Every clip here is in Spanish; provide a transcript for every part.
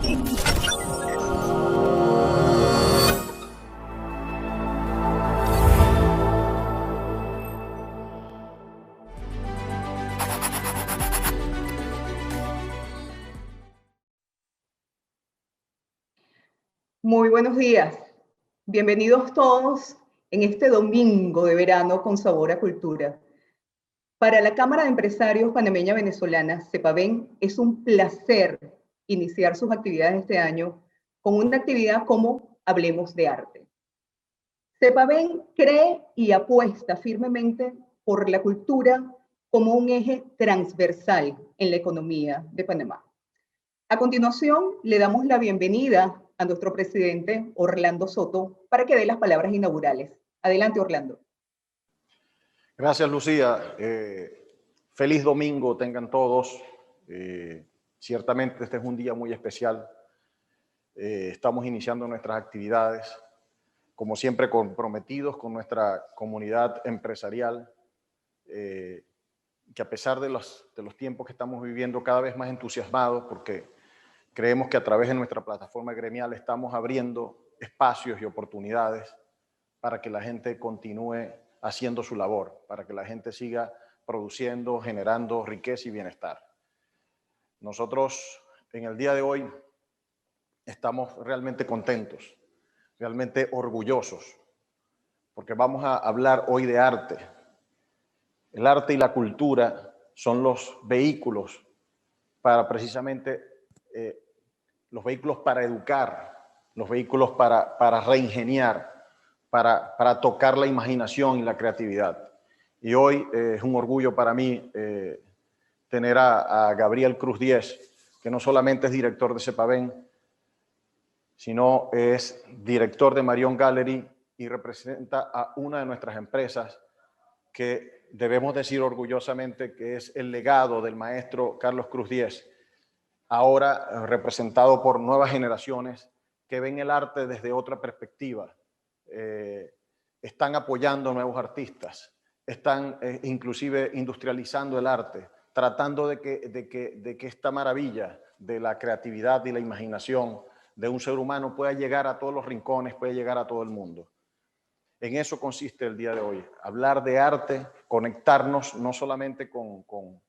Muy buenos días. Bienvenidos todos en este domingo de verano con sabor a cultura. Para la Cámara de Empresarios Panameña Venezolana, CEPAVEN, es un placer iniciar sus actividades este año con una actividad como Hablemos de Arte. CEPAVEN cree y apuesta firmemente por la cultura como un eje transversal en la economía de Panamá. A continuación, le damos la bienvenida a nuestro presidente Orlando Soto para que dé las palabras inaugurales. Adelante, Orlando. Gracias, Lucía. Feliz domingo tengan todos. Ciertamente este es un día muy especial. Estamos iniciando nuestras actividades, como siempre comprometidos con nuestra comunidad empresarial, que a pesar de los tiempos que estamos viviendo, cada vez más entusiasmados, porque creemos que a través de nuestra plataforma gremial estamos abriendo espacios y oportunidades para que la gente continúe haciendo su labor, para que la gente siga produciendo, generando riqueza y bienestar. Nosotros en el día de hoy estamos realmente contentos, realmente orgullosos, porque vamos a hablar hoy de arte. El arte y la cultura son los vehículos para precisamente los vehículos para educar, los vehículos para reingeniar, para tocar la imaginación y la creatividad. Y hoy es un orgullo para mí tener a Gabriel Cruz Díez, que no solamente es director de CEPAVEN, sino es director de Marion Gallery y representa a una de nuestras empresas que debemos decir orgullosamente que es el legado del maestro Carlos Cruz Díez, ahora representado por nuevas generaciones que ven el arte desde otra perspectiva. Están apoyando nuevos artistas, están inclusive industrializando el arte, tratando de que esta maravilla de la creatividad y la imaginación de un ser humano pueda llegar a todos los rincones, pueda llegar a todo el mundo. En eso consiste el día de hoy, hablar de arte, conectarnos no solamente con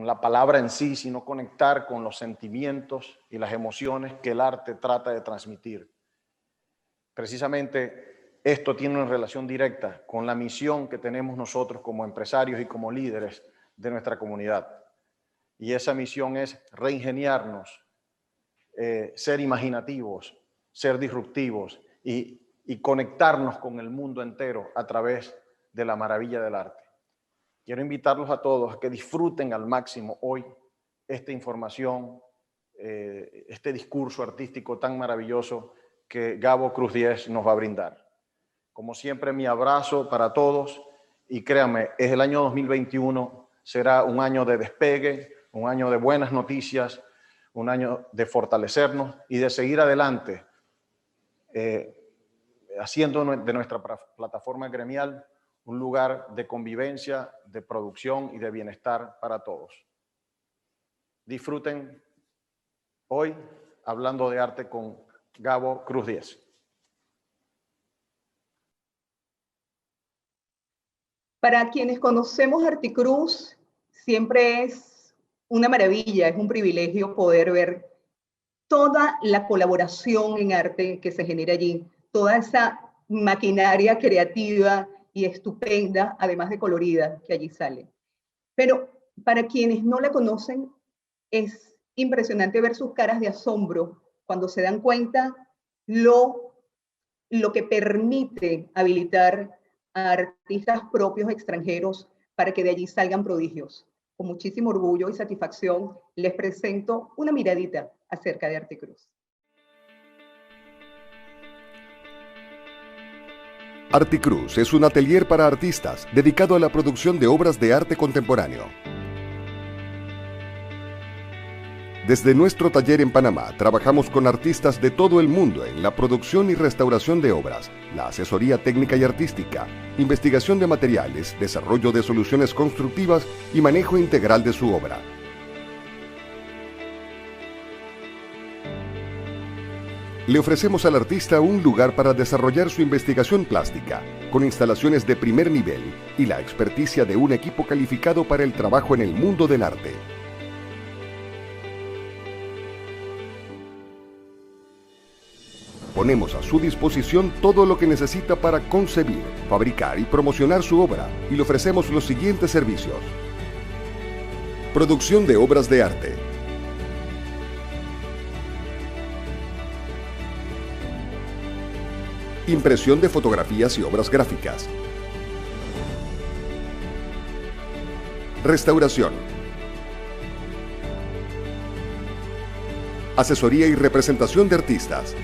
la palabra en sí, sino conectar con los sentimientos y las emociones que el arte trata de transmitir. Precisamente esto tiene una relación directa con la misión que tenemos nosotros como empresarios y como líderes de nuestra comunidad. Y esa misión es reingeniarnos, ser imaginativos, ser disruptivos y conectarnos con el mundo entero a través de la maravilla del arte. Quiero invitarlos a todos a que disfruten al máximo hoy esta información, este discurso artístico tan maravilloso que Gabo Cruz Díez nos va a brindar. Como siempre, mi abrazo para todos y créanme, es el año 2021, será un año de despegue, un año de buenas noticias, un año de fortalecernos y de seguir adelante, haciendo de nuestra plataforma gremial un lugar de convivencia, de producción y de bienestar para todos. Disfruten hoy hablando de arte con Gabo Cruz Díez. Para quienes conocemos Articruz, siempre es una maravilla, es un privilegio poder ver toda la colaboración en arte que se genera allí, toda esa maquinaria creativa y estupenda, además de colorida, que allí sale. Pero para quienes no la conocen, es impresionante ver sus caras de asombro cuando se dan cuenta lo que permite habilitar a artistas propios extranjeros para que de allí salgan prodigios. Con muchísimo orgullo y satisfacción les presento una miradita acerca de Articruz. Articruz es un atelier para artistas dedicado a la producción de obras de arte contemporáneo. Desde nuestro taller en Panamá, trabajamos con artistas de todo el mundo en la producción y restauración de obras, la asesoría técnica y artística, investigación de materiales, desarrollo de soluciones constructivas y manejo integral de su obra. le ofrecemos al artista un lugar para desarrollar su investigación plástica, con instalaciones de primer nivel y la experticia de un equipo calificado para el trabajo en el mundo del arte. Ponemos a su disposición todo lo que necesita para concebir, fabricar y promocionar su obra, y le ofrecemos los siguientes servicios: producción de obras de arte, impresión de fotografías y obras gráficas, restauración, asesoría y representación de artistas,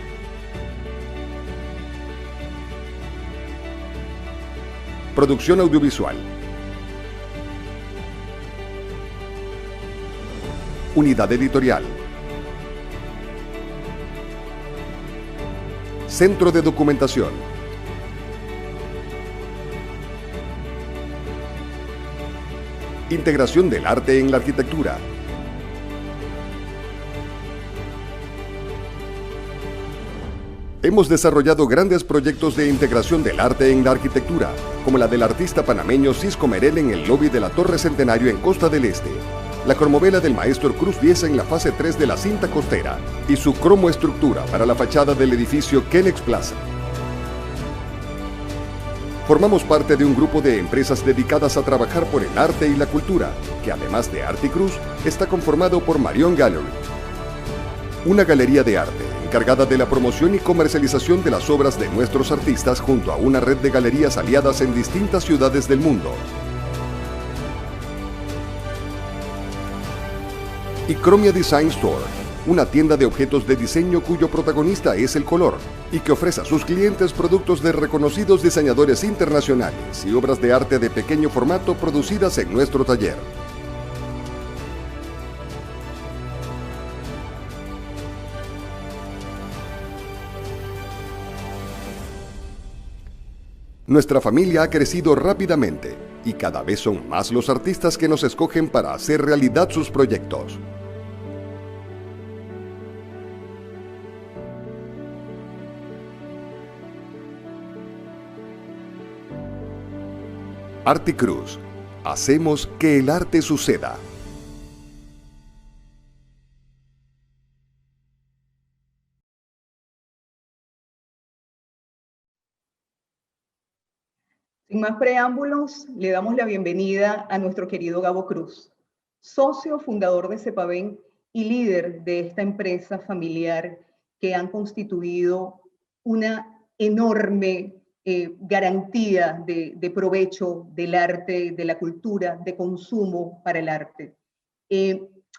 producción audiovisual, unidad editorial, centro de documentación, integración del arte en la arquitectura, hemos desarrollado grandes proyectos de integración del arte en la arquitectura, como la del artista panameño Cisco Merel en el lobby de la Torre Centenario en Costa del Este, la cromovela del maestro Cruz 10 en la fase 3 de la cinta costera y su cromoestructura para la fachada del edificio Kellex Plaza. Formamos parte de un grupo de empresas dedicadas a trabajar por el arte y la cultura, que además de Articruz, está conformado por Marion Gallery, una galería de arte encargada de la promoción y comercialización de las obras de nuestros artistas junto a una red de galerías aliadas en distintas ciudades del mundo. Y Chromia Design Store, una tienda de objetos de diseño cuyo protagonista es el color y que ofrece a sus clientes productos de reconocidos diseñadores internacionales y obras de arte de pequeño formato producidas en nuestro taller. Nuestra familia ha crecido rápidamente y cada vez son más los artistas que nos escogen para hacer realidad sus proyectos. Articruz. Hacemos que el arte suceda. Sin más preámbulos, le damos la bienvenida a nuestro querido Gabo Cruz, socio fundador de Cepaven y líder de esta empresa familiar que han constituido una enorme garantía de provecho del arte, de la cultura, de consumo para el arte.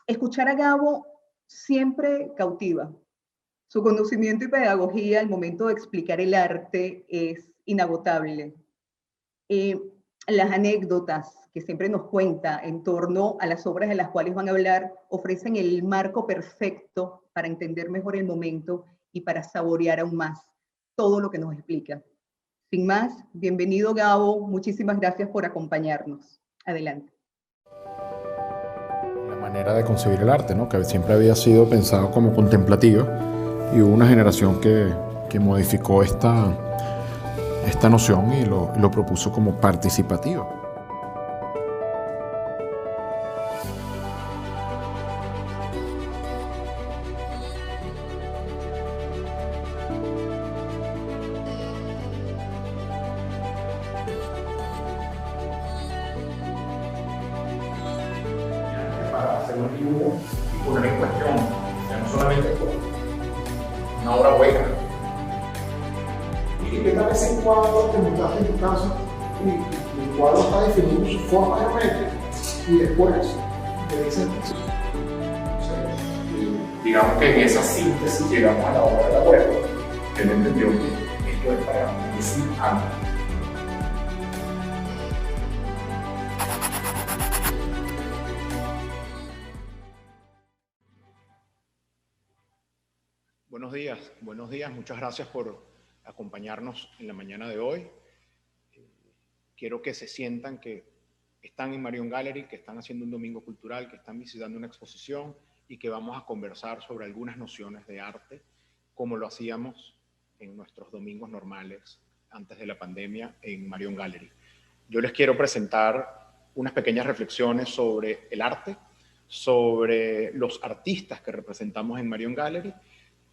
Escuchar a Gabo siempre cautiva. Su conocimiento y pedagogía al momento de explicar el arte es inagotable. Las anécdotas que siempre nos cuenta en torno a las obras de las cuales van a hablar ofrecen el marco perfecto para entender mejor el momento y para saborear aún más todo lo que nos explica. Sin más, bienvenido Gabo, muchísimas gracias por acompañarnos. Adelante. La manera de concebir el arte, ¿no? Que siempre había sido pensado como contemplativo, y hubo una generación que modificó esta noción y lo propuso como participativo. Para hacer un dibujo y poner en cuestión, ya no solamente una obra buena. ¿Y qué tal ese cuadro que montaste en tu casa? Y el cuadro está definiendo su forma geométrica y después te dicen, digamos que en esa síntesis llegamos a la obra del abuelo, que él entendió que esto es para decir algo. Buenos días, muchas gracias por acompañarnos en la mañana de hoy. Quiero que se sientan que están en Marion Gallery, que están haciendo un domingo cultural, que están visitando una exposición y que vamos a conversar sobre algunas nociones de arte como lo hacíamos en nuestros domingos normales antes de la pandemia en Marion Gallery. Yo les quiero presentar unas pequeñas reflexiones sobre el arte, sobre los artistas que representamos en Marion Gallery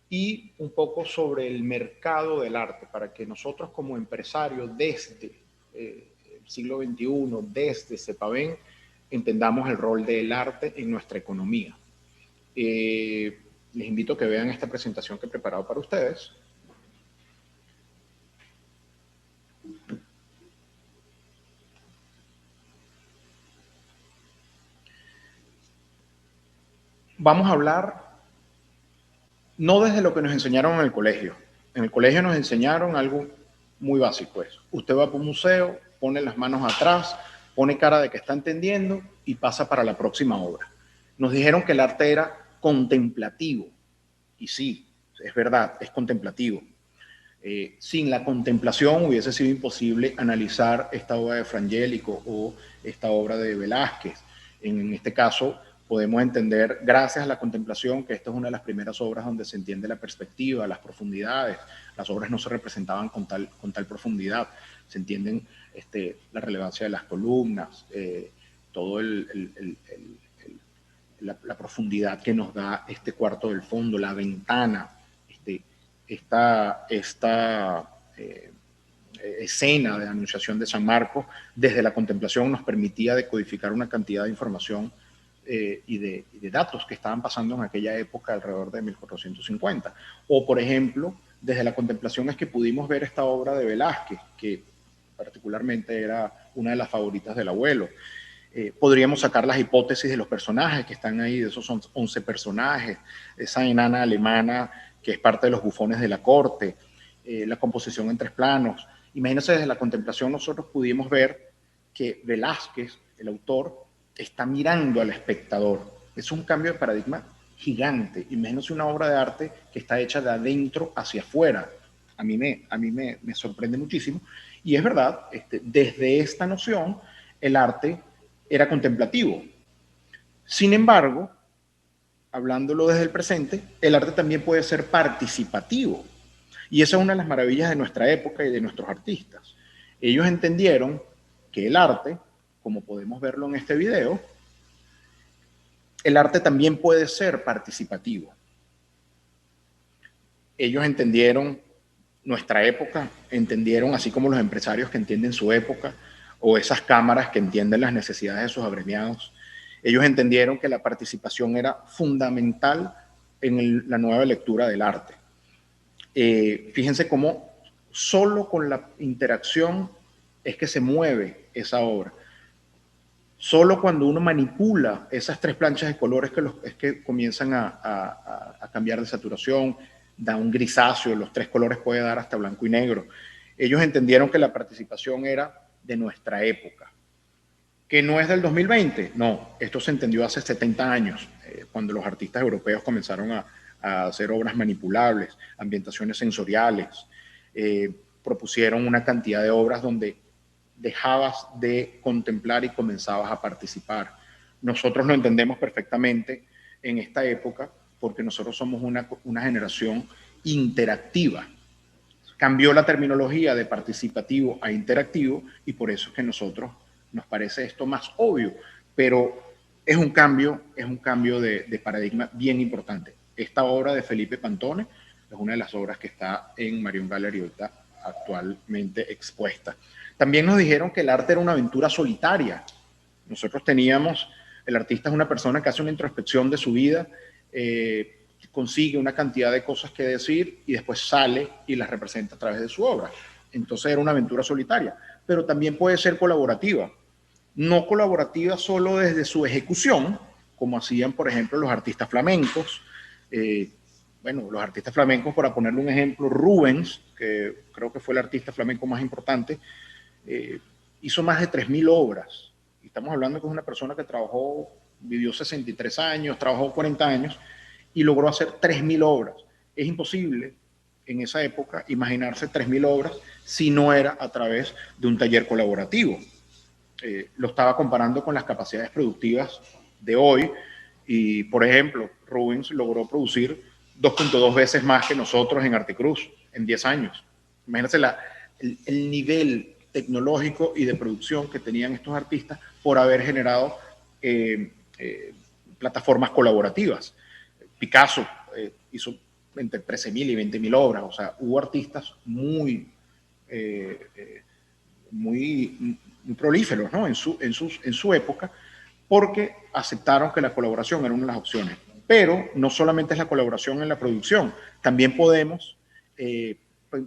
y un poco sobre el mercado del arte, para que nosotros como empresarios desde el siglo XXI, desde CEPAVEN, entendamos el rol del arte en nuestra economía. Les invito a que vean esta presentación que he preparado para ustedes. Vamos a hablar no desde lo que nos enseñaron en el colegio. En el colegio nos enseñaron algo muy básico. Usted va por un museo, pone las manos atrás, pone cara de que está entendiendo y pasa para la próxima obra. Nos dijeron que el arte era contemplativo. Y sí, es verdad, es contemplativo. Sin la contemplación hubiese sido imposible analizar esta obra de Frangélico o esta obra de Velázquez. En este caso, podemos entender, gracias a la contemplación, que esta es una de las primeras obras donde se entiende la perspectiva, las profundidades. Las obras no se representaban con tal profundidad. Se entienden la relevancia de las columnas, todo la profundidad que nos da este cuarto del fondo, la ventana, esta escena de Anunciación de San Marcos, desde la contemplación nos permitía decodificar una cantidad de información y de datos que estaban pasando en aquella época alrededor de 1450. O, por ejemplo, desde la contemplación es que pudimos ver esta obra de Velázquez, que particularmente era una de las favoritas del abuelo. Podríamos sacar las hipótesis de los personajes que están ahí, de esos 11 personajes, esa enana alemana que es parte de los bufones de la corte, la composición en 3 planos. Imagínense, desde la contemplación nosotros pudimos ver que Velázquez, el autor, está mirando al espectador. Es un cambio de paradigma gigante. Imagínense una obra de arte que está hecha de adentro hacia afuera. A mí me sorprende muchísimo. Y es verdad, desde esta noción, el arte era contemplativo. Sin embargo, hablándolo desde el presente, el arte también puede ser participativo. Y esa es una de las maravillas de nuestra época y de nuestros artistas. Ellos entendieron que el arte, como podemos verlo en este video, el arte también puede ser participativo. Ellos entendieron nuestra época, entendieron, así como los empresarios que entienden su época, o esas cámaras que entienden las necesidades de sus agremiados, ellos entendieron que la participación era fundamental en la nueva lectura del arte. Fíjense cómo solo con la interacción es que se mueve esa obra. Solo cuando uno manipula esas 3 planchas de colores es que comienzan a cambiar de saturación, da un grisáceo, los 3 colores puede dar hasta blanco y negro. Ellos entendieron que la participación era de nuestra época. ¿Que no es del 2020? No, esto se entendió hace 70 años, cuando los artistas europeos comenzaron a hacer obras manipulables, ambientaciones sensoriales, propusieron una cantidad de obras donde dejabas de contemplar y comenzabas a participar. Nosotros lo entendemos perfectamente en esta época porque nosotros somos una generación interactiva. Cambió la terminología de participativo a interactivo y por eso es que a nosotros nos parece esto más obvio, pero es un cambio de paradigma bien importante. Esta obra de Felipe Pantone es una de las obras que está en Marion Gallery actualmente expuesta. También nos dijeron que el arte era una aventura solitaria. Nosotros teníamos, el artista es una persona que hace una introspección de su vida, consigue una cantidad de cosas que decir y después sale y las representa a través de su obra. Entonces era una aventura solitaria, pero también puede ser colaborativa. No colaborativa solo desde su ejecución, como hacían, por ejemplo, los artistas flamencos. Los artistas flamencos, para ponerle un ejemplo, Rubens, que creo que fue el artista flamenco más importante, hizo más de 3.000 obras. Y estamos hablando que es una persona que vivió 63 años, trabajó 40 años y logró hacer 3.000 obras. Es imposible en esa época imaginarse 3.000 obras si no era a través de un taller colaborativo. Lo estaba comparando con las capacidades productivas de hoy y, por ejemplo, Rubens logró producir 2.2 veces más que nosotros en Articruz en 10 años. Imagínense el nivel tecnológico y de producción que tenían estos artistas por haber generado plataformas colaborativas. Picasso hizo entre 13.000 y 20.000 obras, o sea, hubo artistas muy prolíferos, ¿no? en su época, porque aceptaron que la colaboración era una de las opciones. Pero no solamente es la colaboración en la producción, también podemos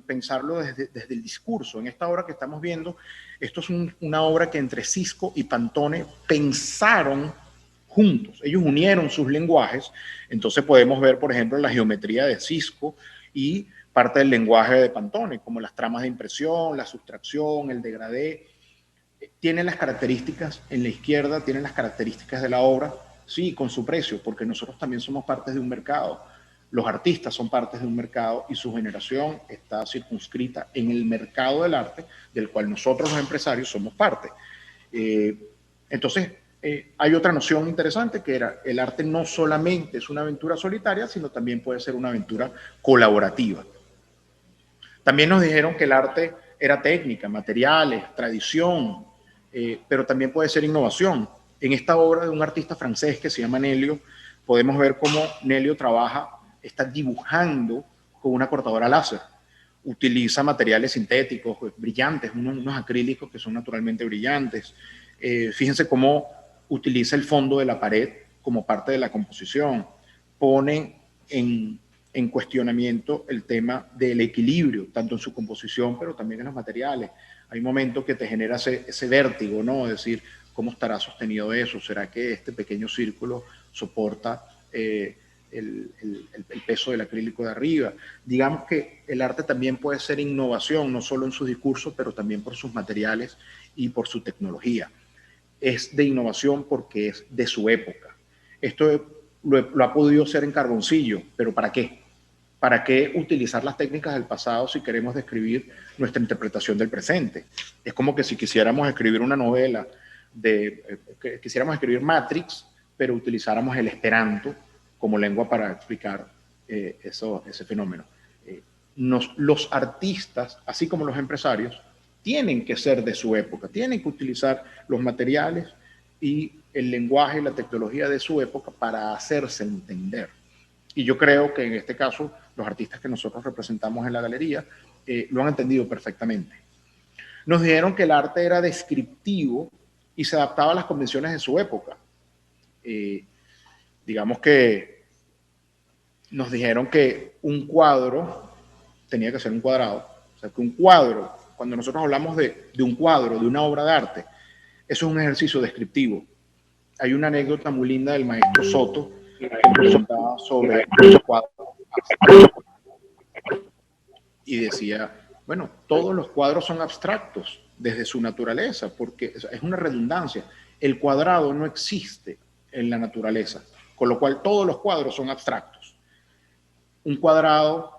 pensarlo desde el discurso. En esta obra que estamos viendo, esto es una obra que entre Cisco y Pantone pensaron juntos. Ellos unieron sus lenguajes, entonces podemos ver, por ejemplo, la geometría de Cisco y parte del lenguaje de Pantone, como las tramas de impresión, la sustracción, el degradé. Tienen las características en la izquierda, tienen las características de la obra, sí, con su precio, porque nosotros también somos partes de un mercado. Los artistas son partes de un mercado y su generación está circunscrita en el mercado del arte, del cual nosotros los empresarios somos parte. Entonces, hay otra noción interesante que era, el arte no solamente es una aventura solitaria, sino también puede ser una aventura colaborativa. También nos dijeron que el arte era técnica, materiales, tradición, pero también puede ser innovación. En esta obra de un artista francés que se llama Nelio, podemos ver cómo Nelio está dibujando con una cortadora láser. Utiliza materiales sintéticos, brillantes, unos acrílicos que son naturalmente brillantes. Fíjense cómo utiliza el fondo de la pared como parte de la composición. Pone en cuestionamiento el tema del equilibrio, tanto en su composición, pero también en los materiales. Hay momentos que te genera ese vértigo, ¿no? Es decir, ¿cómo estará sostenido eso? ¿Será que este pequeño círculo soporta el peso del acrílico de arriba? Digamos que el arte también puede ser innovación, no solo en sus discursos, pero también por sus materiales y por su tecnología. Es de innovación porque es de su época. Esto lo ha podido hacer en carboncillo, pero ¿para qué? ¿Para qué utilizar las técnicas del pasado si queremos describir nuestra interpretación del presente? Es como que si quisiéramos escribir una novela, quisiéramos escribir Matrix, pero utilizáramos el esperanto como lengua para explicar ese fenómeno. Los artistas, así como los empresarios, tienen que ser de su época, tienen que utilizar los materiales y el lenguaje y la tecnología de su época para hacerse entender. Y yo creo que en este caso los artistas que nosotros representamos en la galería lo han entendido perfectamente. Nos dijeron que el arte era descriptivo y se adaptaba a las convenciones de su época. Digamos que nos dijeron que un cuadro tenía que ser un cuadrado. O sea, que un cuadro, cuando nosotros hablamos de un cuadro, de una obra de arte, eso es un ejercicio descriptivo. Hay una anécdota muy linda del maestro Soto que presentaba sobre el cuadro y decía, bueno, todos los cuadros son abstractos desde su naturaleza, porque es una redundancia. El cuadrado no existe en la naturaleza, con lo cual todos los cuadros son abstractos. Un cuadro,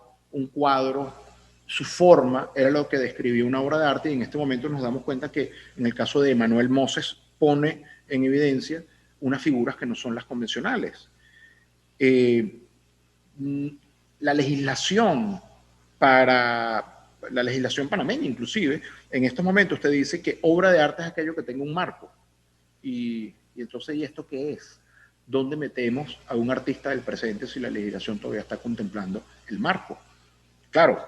su forma era lo que describía una obra de arte, y en este momento nos damos cuenta que en el caso de Emanuel Moses pone en evidencia unas figuras que no son las convencionales. La legislación panameña, inclusive, en estos momentos usted dice que obra de arte es aquello que tenga un marco. Y entonces, ¿y esto qué es? ¿Dónde metemos a un artista del presente si la legislación todavía está contemplando el marco? Claro,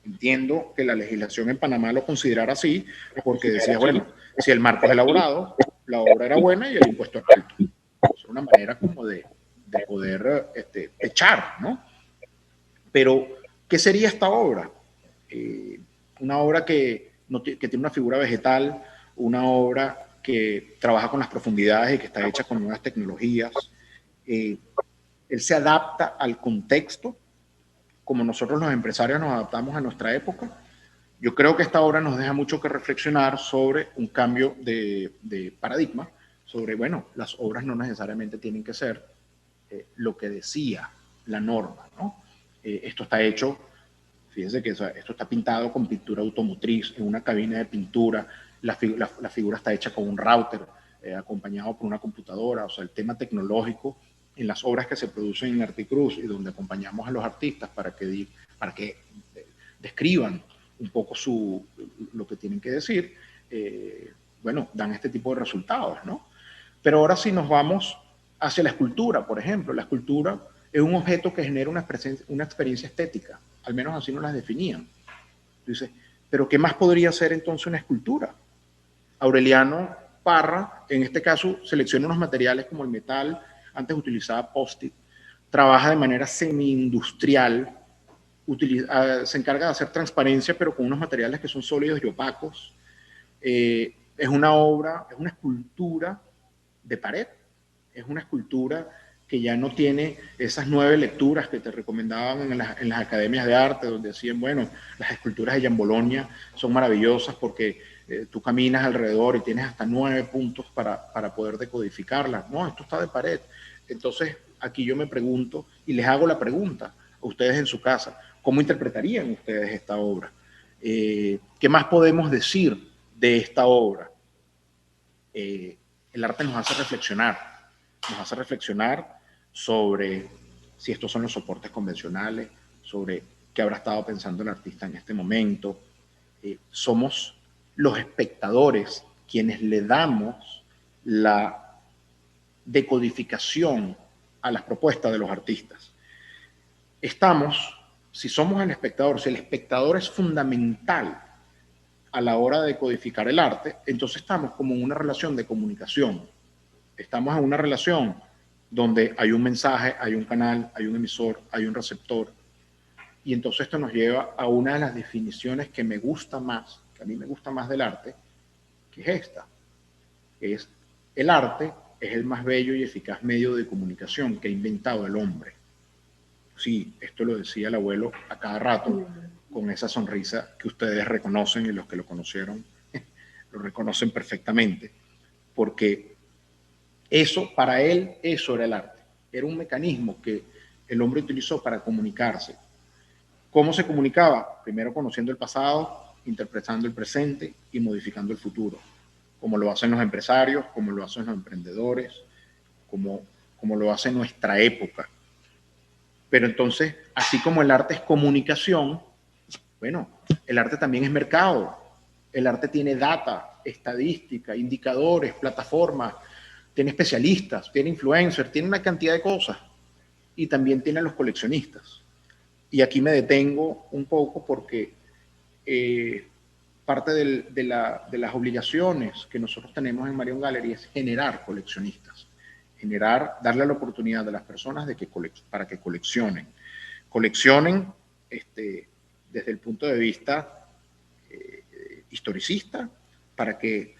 entiendo que la legislación en Panamá lo considerara así, porque decía, bueno, si el marco es elaborado, la obra era buena y el impuesto es alto. Es una manera como de poder echar, ¿no? Pero, ¿qué sería esta obra? Una obra que tiene una figura vegetal, una obra que trabaja con las profundidades y que está hecha con nuevas tecnologías. Él se adapta al contexto, como nosotros los empresarios nos adaptamos a nuestra época. Yo creo que esta obra nos deja mucho que reflexionar sobre un cambio de paradigma, sobre, bueno, las obras no necesariamente tienen que ser lo que decía la norma, ¿no? Esto está hecho, fíjense que esto está pintado con pintura automotriz en una cabina de pintura, la figura está hecha con un router acompañado por una computadora, o sea, el tema tecnológico en las obras que se producen en Articruz y donde acompañamos a los artistas para que describan un poco lo que tienen que decir, bueno, dan este tipo de resultados, ¿no? Pero ahora si nos vamos hacia la escultura, por ejemplo, la escultura es un objeto que genera una experiencia estética, al menos así nos las definían. Dice, pero ¿qué más podría ser entonces una escultura? Aureliano Parra, en este caso, selecciona unos materiales como el metal, antes utilizaba post-it, trabaja de manera semi-industrial, se encarga de hacer transparencia, pero con unos materiales que son sólidos y opacos. Es una obra, es una escultura de pared, es una escultura que ya no tiene esas 9 lecturas que te recomendaban en las academias de arte, donde decían, bueno, las esculturas de Gian Bologna son maravillosas porque tú caminas alrededor y tienes hasta 9 puntos para poder decodificarlas. No, esto está de pared. Entonces, aquí yo me pregunto, y les hago la pregunta a ustedes en su casa, ¿cómo interpretarían ustedes esta obra? ¿Qué más podemos decir de esta obra? El arte nos hace reflexionar sobre si estos son los soportes convencionales, sobre qué habrá estado pensando el artista en este momento. Somos los espectadores quienes le damos la decodificación a las propuestas de los artistas. Si somos el espectador, si el espectador es fundamental a la hora de decodificar el arte, entonces estamos como en una relación de comunicación. Estamos en una relación donde hay un mensaje, hay un canal, hay un emisor, hay un receptor. Y entonces esto nos lleva a una de las definiciones que me gusta más, que a mí me gusta más del arte, que es esta. Es el arte es el más bello y eficaz medio de comunicación que ha inventado el hombre. Sí, esto lo decía el abuelo a cada rato, con esa sonrisa que ustedes reconocen y los que lo conocieron lo reconocen perfectamente, porque para él, eso era el arte. Era un mecanismo que el hombre utilizó para comunicarse. ¿Cómo se comunicaba? Primero conociendo el pasado, interpretando el presente y modificando el futuro. Como lo hacen los empresarios, como lo hacen los emprendedores, como lo hace nuestra época. Pero entonces, así como el arte es comunicación, bueno, el arte también es mercado. El arte tiene data, estadística, indicadores, plataformas, tiene especialistas, tiene influencers, tiene una cantidad de cosas. Y también tiene a los coleccionistas. Y aquí me detengo un poco porque parte de las obligaciones que nosotros tenemos en Marion Gallery es generar coleccionistas. Darle la oportunidad a las personas para que coleccionen. Coleccionen desde el punto de vista historicista, para que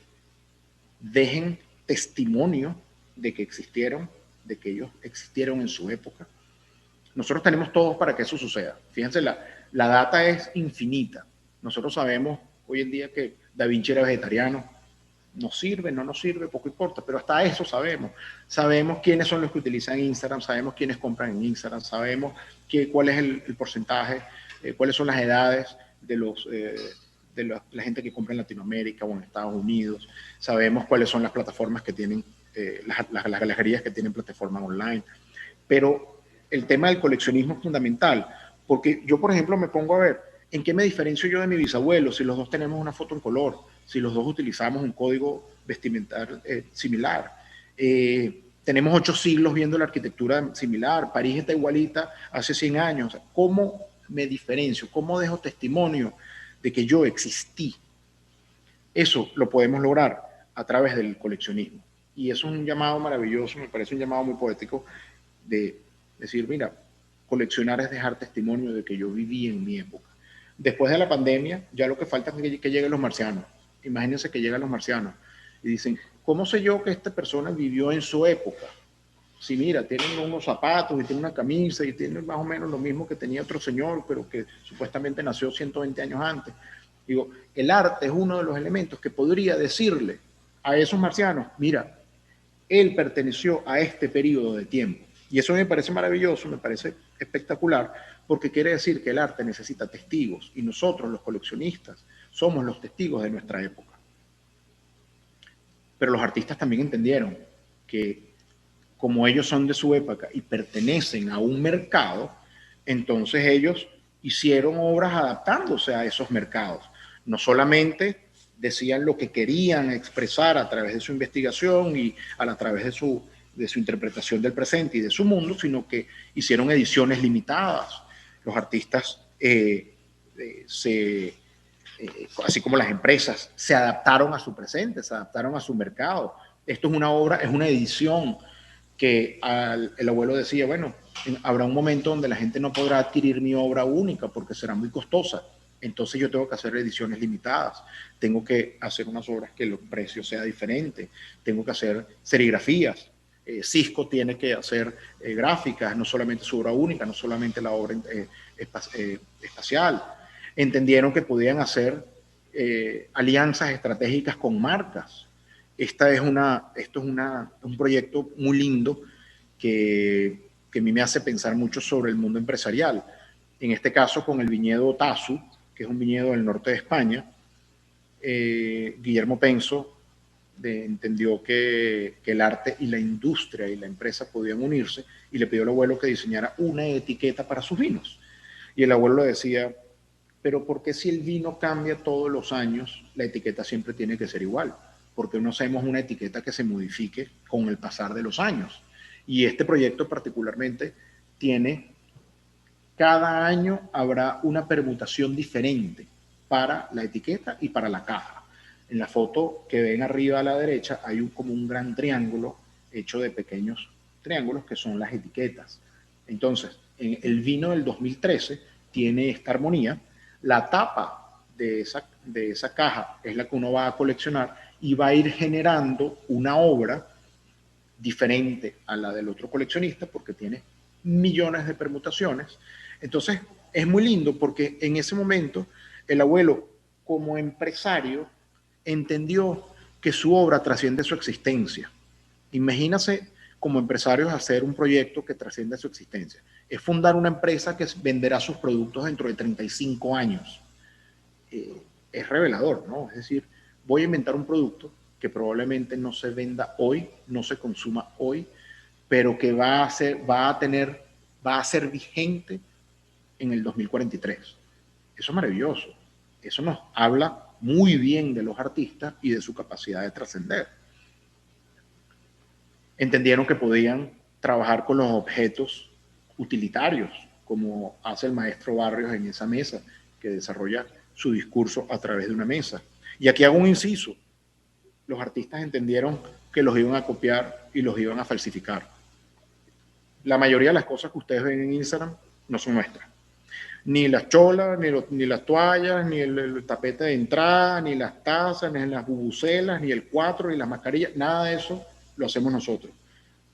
dejen testimonio de que existieron, de que ellos existieron en su época. Nosotros tenemos todos para que eso suceda. Fíjense, la data es infinita. Nosotros sabemos hoy en día que Da Vinci era vegetariano. Nos sirve, no nos sirve, poco importa, pero hasta eso sabemos. Sabemos quiénes son los que utilizan Instagram, sabemos quiénes compran en Instagram, sabemos cuál es el porcentaje, cuáles son las edades de la gente que compra en Latinoamérica o en Estados Unidos. Sabemos cuáles son las plataformas que tienen, las galerías que tienen plataformas online. Pero el tema del coleccionismo es fundamental, porque yo, por ejemplo, me pongo a ver en qué me diferencio yo de mi bisabuelo si los dos tenemos una foto en color, si los dos utilizamos un código vestimental similar. Tenemos 8 siglos viendo la arquitectura similar, París está igualita hace 100 años. ¿Cómo me diferencio? ¿Cómo dejo testimonio de que yo existí? Eso lo podemos lograr a través del coleccionismo. Y eso es un llamado maravilloso, me parece un llamado muy poético de decir, mira, coleccionar es dejar testimonio de que yo viví en mi época. Después de la pandemia, ya lo que falta es que lleguen los marcianos. Imagínense que llegan los marcianos y dicen, ¿cómo sé yo que esta persona vivió en su época? Si mira, tienen unos zapatos y tiene una camisa y tiene más o menos lo mismo que tenía otro señor, pero que supuestamente nació 120 años antes. Digo, el arte es uno de los elementos que podría decirle a esos marcianos, mira, él perteneció a este periodo de tiempo. Y eso me parece maravilloso, me parece espectacular, porque quiere decir que el arte necesita testigos y nosotros, los coleccionistas, somos los testigos de nuestra época. Pero los artistas también entendieron que como ellos son de su época y pertenecen a un mercado, entonces ellos hicieron obras adaptándose a esos mercados. No solamente decían lo que querían expresar a través de su investigación y a través de su interpretación del presente y de su mundo, sino que hicieron ediciones limitadas. Los artistas, así como las empresas, se adaptaron a su presente, se adaptaron a su mercado. Esto es una obra, es una edición que el abuelo decía, bueno, habrá un momento donde la gente no podrá adquirir mi obra única porque será muy costosa. Entonces yo tengo que hacer ediciones limitadas, tengo que hacer unas obras que el precio sea diferente, tengo que hacer serigrafías. Cisco tiene que hacer gráficas, no solamente su obra única, no solamente la obra espacial. Entendieron que podían hacer alianzas estratégicas con marcas. Esto es un proyecto muy lindo que a mí me hace pensar mucho sobre el mundo empresarial. En este caso con el viñedo Tazu, que es un viñedo del norte de España, Guillermo Penso entendió que el arte y la industria y la empresa podían unirse y le pidió al abuelo que diseñara una etiqueta para sus vinos. Y el abuelo le decía, pero ¿por qué si el vino cambia todos los años, la etiqueta siempre tiene que ser igual? ¿Por qué no hacemos una etiqueta que se modifique con el pasar de los años? Y este proyecto particularmente cada año habrá una permutación diferente para la etiqueta y para la caja. En la foto que ven arriba a la derecha hay como un gran triángulo hecho de pequeños triángulos que son las etiquetas. Entonces, en el vino del 2013 tiene esta armonía. La tapa de esa caja es la que uno va a coleccionar y va a ir generando una obra diferente a la del otro coleccionista porque tiene millones de permutaciones. Entonces, es muy lindo porque en ese momento el abuelo, como empresario, entendió que su obra trasciende su existencia. Imagínase como empresarios hacer un proyecto que trasciende su existencia. Es fundar una empresa que venderá sus productos dentro de 35 años. Es revelador, ¿no? Es decir, voy a inventar un producto que probablemente no se venda hoy, no se consuma hoy, pero que va a ser vigente en el 2043. Eso es maravilloso. Eso nos habla muy bien de los artistas y de su capacidad de trascender. Entendieron que podían trabajar con los objetos utilitarios, como hace el maestro Barrios en esa mesa, que desarrolla su discurso a través de una mesa. Y aquí hago un inciso. Los artistas entendieron que los iban a copiar y los iban a falsificar. La mayoría de las cosas que ustedes ven en Instagram no son nuestras. Ni las cholas, ni las toallas, ni el tapete de entrada, ni las tazas, ni las bubucelas, ni el cuatro, ni las mascarillas, nada de eso lo hacemos nosotros.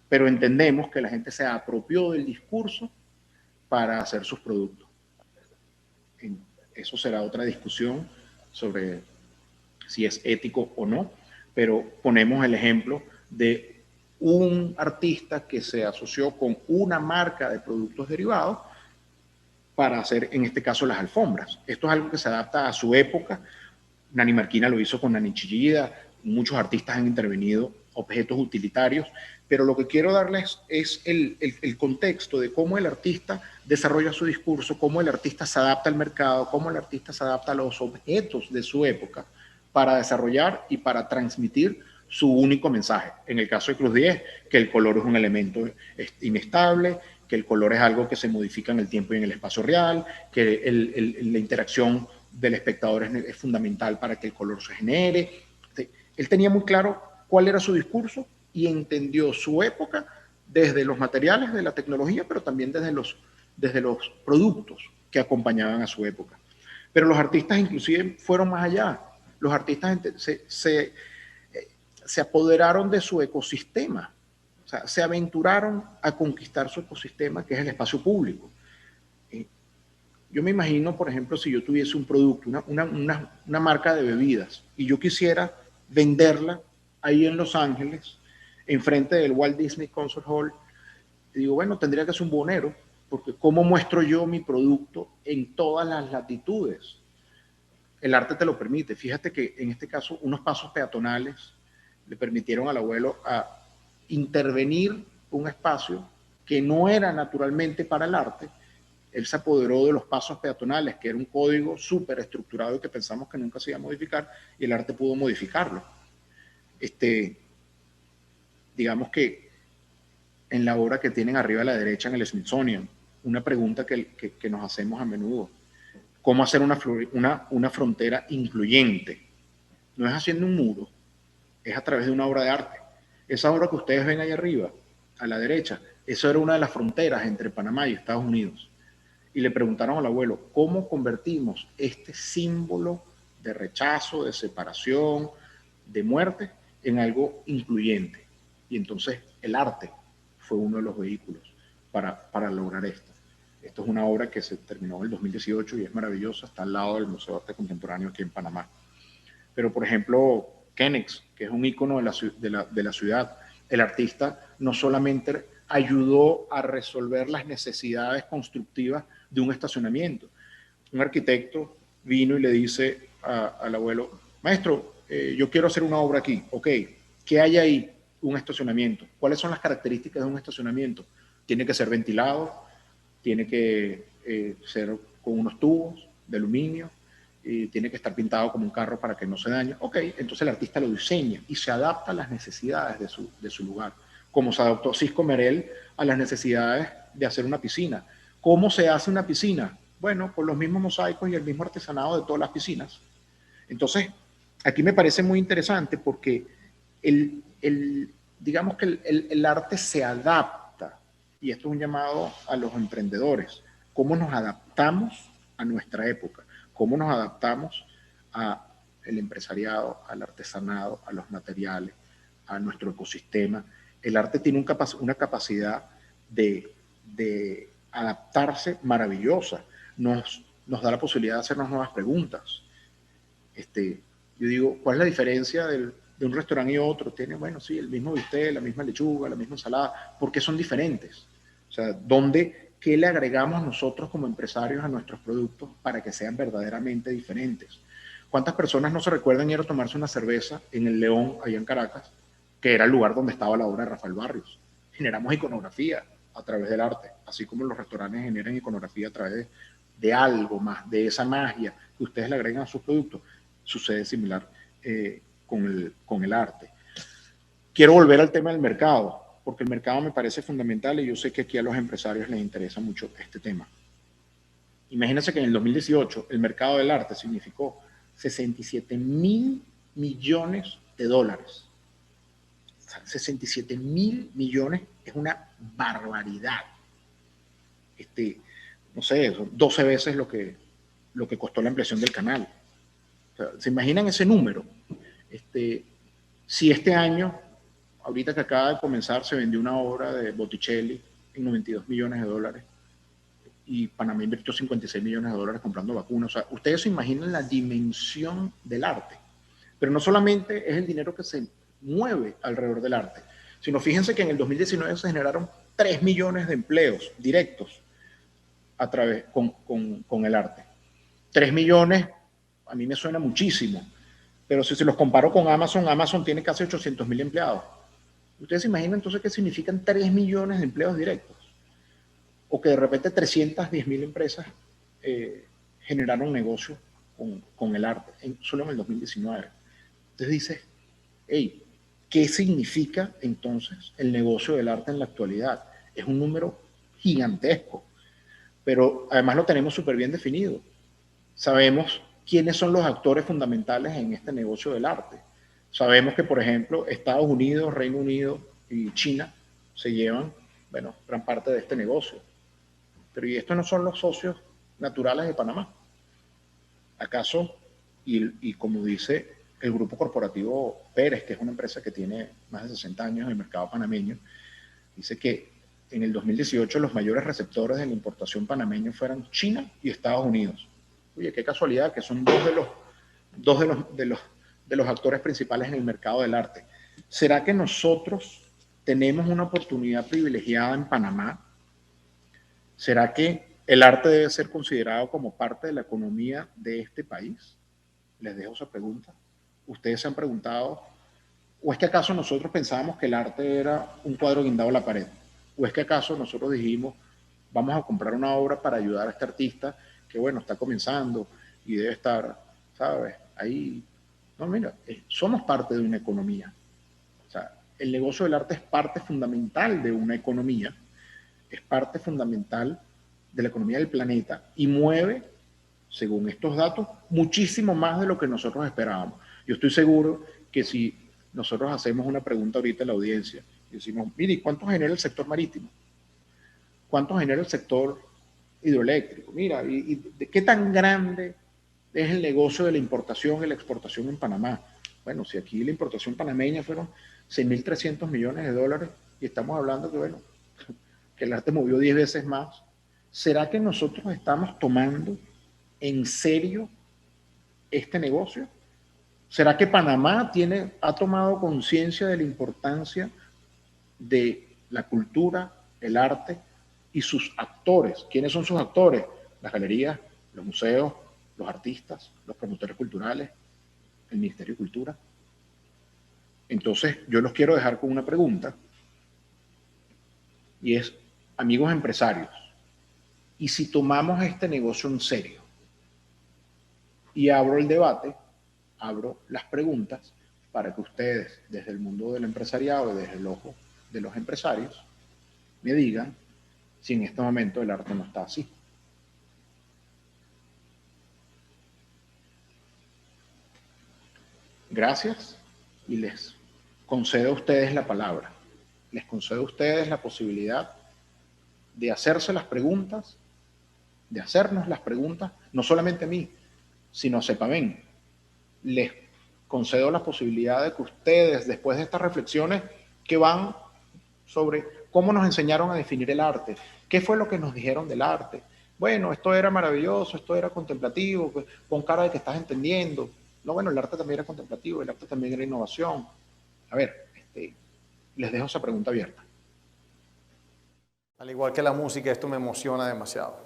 Pero entendemos que la gente se apropió del discurso para hacer sus productos. Eso será otra discusión sobre si es ético o no, pero ponemos el ejemplo de un artista que se asoció con una marca de productos derivados para hacer, en este caso, las alfombras. Esto es algo que se adapta a su época. Nani Marquina lo hizo con Nani Chillida, muchos artistas han intervenido, objetos utilitarios, pero lo que quiero darles es el contexto de cómo el artista desarrolla su discurso, cómo el artista se adapta al mercado, cómo el artista se adapta a los objetos de su época para desarrollar y para transmitir su único mensaje. En el caso de Cruz 10, que el color es un elemento inestable, que el color es algo que se modifica en el tiempo y en el espacio real, que la interacción del espectador es fundamental para que el color se genere. Él tenía muy claro cuál era su discurso y entendió su época desde los materiales de la tecnología, pero también desde los productos que acompañaban a su época. Pero los artistas inclusive fueron más allá. Los artistas se apoderaron de su ecosistema. O sea, se aventuraron a conquistar su ecosistema, que es el espacio público. Yo me imagino, por ejemplo, si yo tuviese un producto, una marca de bebidas, y yo quisiera venderla ahí en Los Ángeles, enfrente del Walt Disney Concert Hall, y digo, bueno, tendría que ser un buhonero, porque ¿cómo muestro yo mi producto en todas las latitudes? El arte te lo permite. Fíjate que en este caso unos pasos peatonales le permitieron al abuelo a intervenir un espacio que no era naturalmente para el arte. Él se apoderó de los pasos peatonales, que era un código súper estructurado y que pensamos que nunca se iba a modificar, y el arte pudo modificarlo. Digamos que en la obra que tienen arriba a la derecha en el Smithsonian, una pregunta que nos hacemos a menudo: ¿cómo hacer una frontera incluyente? No es haciendo un muro, es a través de una obra de arte. Esa obra que ustedes ven ahí arriba, a la derecha, eso era una de las fronteras entre Panamá y Estados Unidos. Y le preguntaron al abuelo, ¿cómo convertimos este símbolo de rechazo, de separación, de muerte, en algo incluyente? Y entonces el arte fue uno de los vehículos para lograr esto. Esto es una obra que se terminó en el 2018 y es maravillosa, está al lado del Museo de Arte Contemporáneo aquí en Panamá. Pero, por ejemplo, Kennex, que es un ícono de la ciudad, el artista no solamente ayudó a resolver las necesidades constructivas de un estacionamiento. Un arquitecto vino y le dice al abuelo, maestro, yo quiero hacer una obra aquí. Ok, ¿qué hay ahí? Un estacionamiento. ¿Cuáles son las características de un estacionamiento? Tiene que ser ventilado, tiene que ser con unos tubos de aluminio, y tiene que estar pintado como un carro para que no se dañe. Ok, entonces el artista lo diseña y se adapta a las necesidades de su lugar. Como se adaptó Cisco Merel a las necesidades de hacer una piscina. ¿Cómo se hace una piscina? Bueno, con los mismos mosaicos y el mismo artesanado de todas las piscinas. Entonces, aquí me parece muy interesante porque digamos que el arte se adapta, y esto es un llamado a los emprendedores. ¿Cómo nos adaptamos a nuestra época? ¿Cómo nos adaptamos al empresariado, al artesanado, a los materiales, a nuestro ecosistema? El arte tiene una capacidad de adaptarse maravillosa. Nos da la posibilidad de hacernos nuevas preguntas. Yo digo, ¿cuál es la diferencia de un restaurante y otro? Tiene, bueno, sí, el mismo bistec, la misma lechuga, la misma ensalada. ¿Por qué son diferentes? O sea, ¿qué le agregamos nosotros como empresarios a nuestros productos para que sean verdaderamente diferentes? ¿Cuántas personas no se recuerdan ir a tomarse una cerveza en el León, allá en Caracas, que era el lugar donde estaba la obra de Rafael Barrios? Generamos iconografía a través del arte, así como los restaurantes generan iconografía a través de algo más, de esa magia que ustedes le agregan a sus productos. Sucede similar con el arte. Quiero volver al tema del mercado, porque el mercado me parece fundamental y yo sé que aquí a los empresarios les interesa mucho este tema. Imagínense que en el 2018 el mercado del arte significó 67.000 millones de dólares. 67.000 millones es una barbaridad. No sé, son 12 veces lo que costó la ampliación del canal. O sea, ¿se imaginan ese número? Si este año, ahorita que acaba de comenzar, se vendió una obra de Botticelli en 92 millones de dólares y Panamá invirtió 56 millones de dólares comprando vacunas. O sea, ustedes se imaginan la dimensión del arte. Pero no solamente es el dinero que se mueve alrededor del arte, sino fíjense que en el 2019 se generaron 3 millones de empleos directos a través con el arte. 3 millones a mí me suena muchísimo, pero si se los comparo con Amazon, Amazon tiene casi 800.000 empleados. ¿Ustedes se imaginan entonces qué significan 3 millones de empleos directos? O que de repente 310.000 empresas generaron negocio con el arte, solo en el 2019. Entonces dices, hey, ¿qué significa entonces el negocio del arte en la actualidad? Es un número gigantesco, pero además lo tenemos súper bien definido. Sabemos quiénes son los actores fundamentales en este negocio del arte. Sabemos que, por ejemplo, Estados Unidos, Reino Unido y China se llevan, bueno, gran parte de este negocio. Pero ¿y estos no son los socios naturales de Panamá? ¿Acaso, y como dice el grupo corporativo Pérez, que es una empresa que tiene más de 60 años en el mercado panameño, dice que en el 2018 los mayores receptores de la importación panameña fueran China y Estados Unidos? Oye, qué casualidad que son dos de los actores principales en el mercado del arte. ¿Será que nosotros tenemos una oportunidad privilegiada en Panamá? ¿Será que el arte debe ser considerado como parte de la economía de este país? Les dejo esa pregunta. ¿Ustedes se han preguntado? ¿O es que acaso nosotros pensábamos que el arte era un cuadro guindado a la pared? ¿O es que acaso nosotros dijimos, vamos a comprar una obra para ayudar a este artista que, bueno, está comenzando y debe estar, ¿sabes? Ahí. No, mira, somos parte de una economía. O sea, el negocio del arte es parte fundamental de una economía, es parte fundamental de la economía del planeta y mueve, según estos datos, muchísimo más de lo que nosotros esperábamos. Yo estoy seguro que si nosotros hacemos una pregunta ahorita a la audiencia y decimos, mire, ¿cuánto genera el sector marítimo? ¿Cuánto genera el sector hidroeléctrico? Mira, ¿y de qué tan grande es el negocio de la importación y la exportación en Panamá? Bueno, si aquí la importación panameña fueron 6.300 millones de dólares y estamos hablando que, bueno, que el arte movió 10 veces más, ¿será que nosotros estamos tomando en serio este negocio? ¿Será que Panamá ha tomado conciencia de la importancia de la cultura, el arte y sus actores? ¿Quiénes son sus actores? Las galerías, los museos, los artistas, los promotores culturales, el Ministerio de Cultura. Entonces, yo los quiero dejar con una pregunta, y es, amigos empresarios, ¿y si tomamos este negocio en serio? Y abro el debate, abro las preguntas para que ustedes, desde el mundo del empresariado, desde el ojo de los empresarios, me digan si en este momento el arte no está así. Gracias, y les concedo a ustedes la palabra. Les concedo a ustedes la posibilidad de hacerse las preguntas, de hacernos las preguntas, no solamente a mí, sino a CEPAMEN. Les concedo la posibilidad de que ustedes, después de estas reflexiones que van sobre cómo nos enseñaron a definir el arte, qué fue lo que nos dijeron del arte. Bueno, esto era maravilloso, esto era contemplativo, con cara de que estás entendiendo. No, bueno, el arte también era contemplativo, el arte también era innovación. A ver, les dejo esa pregunta abierta. Al igual que la música, esto me emociona demasiado.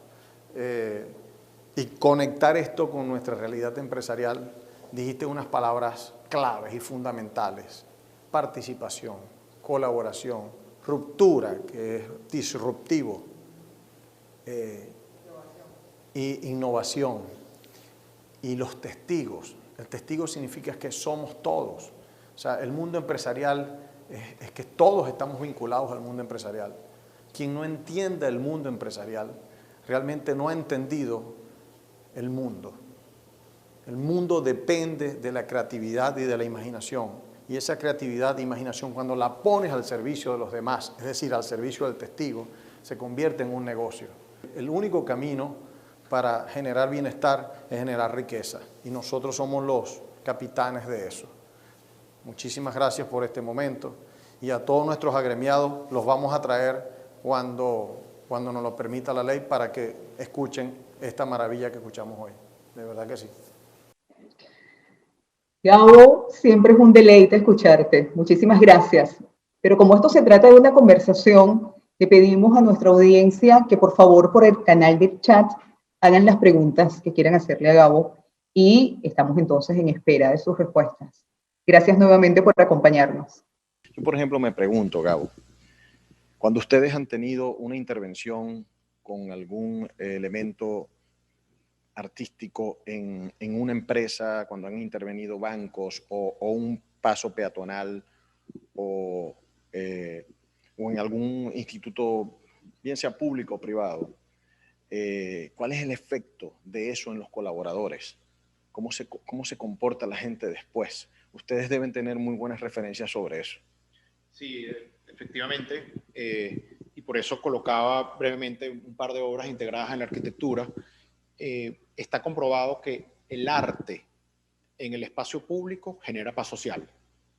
Y conectar esto con nuestra realidad empresarial, dijiste unas palabras claves y fundamentales: participación, colaboración, ruptura, que es disruptivo, y innovación. Y los testigos. El testigo significa que somos todos. O sea, el mundo empresarial es que todos estamos vinculados al mundo empresarial. Quien no entienda el mundo empresarial realmente no ha entendido el mundo. El mundo depende de la creatividad y de la imaginación. Y esa creatividad e imaginación, cuando la pones al servicio de los demás, es decir, al servicio del testigo, se convierte en un negocio. El único camino para generar bienestar es generar riqueza. Y nosotros somos los capitanes de eso. Muchísimas gracias por este momento. Y a todos nuestros agremiados los vamos a traer cuando nos lo permita la ley, para que escuchen esta maravilla que escuchamos hoy. De verdad que sí. Gabo, siempre es un deleite escucharte. Muchísimas gracias. Pero como esto se trata de una conversación, le pedimos a nuestra audiencia que por favor por el canal de chat hagan las preguntas que quieran hacerle a Gabo, y estamos entonces en espera de sus respuestas. Gracias nuevamente por acompañarnos. Yo, por ejemplo, me pregunto, Gabo, cuando ustedes han tenido una intervención con algún elemento artístico en una empresa, cuando han intervenido bancos o un paso peatonal o en algún instituto, bien sea público o privado, ¿cuál es el efecto de eso en los colaboradores? ¿Cómo se comporta la gente después? Ustedes deben tener muy buenas referencias sobre eso. Sí, efectivamente, y por eso colocaba brevemente un par de obras integradas en la arquitectura. Está comprobado que el arte en el espacio público genera paz social.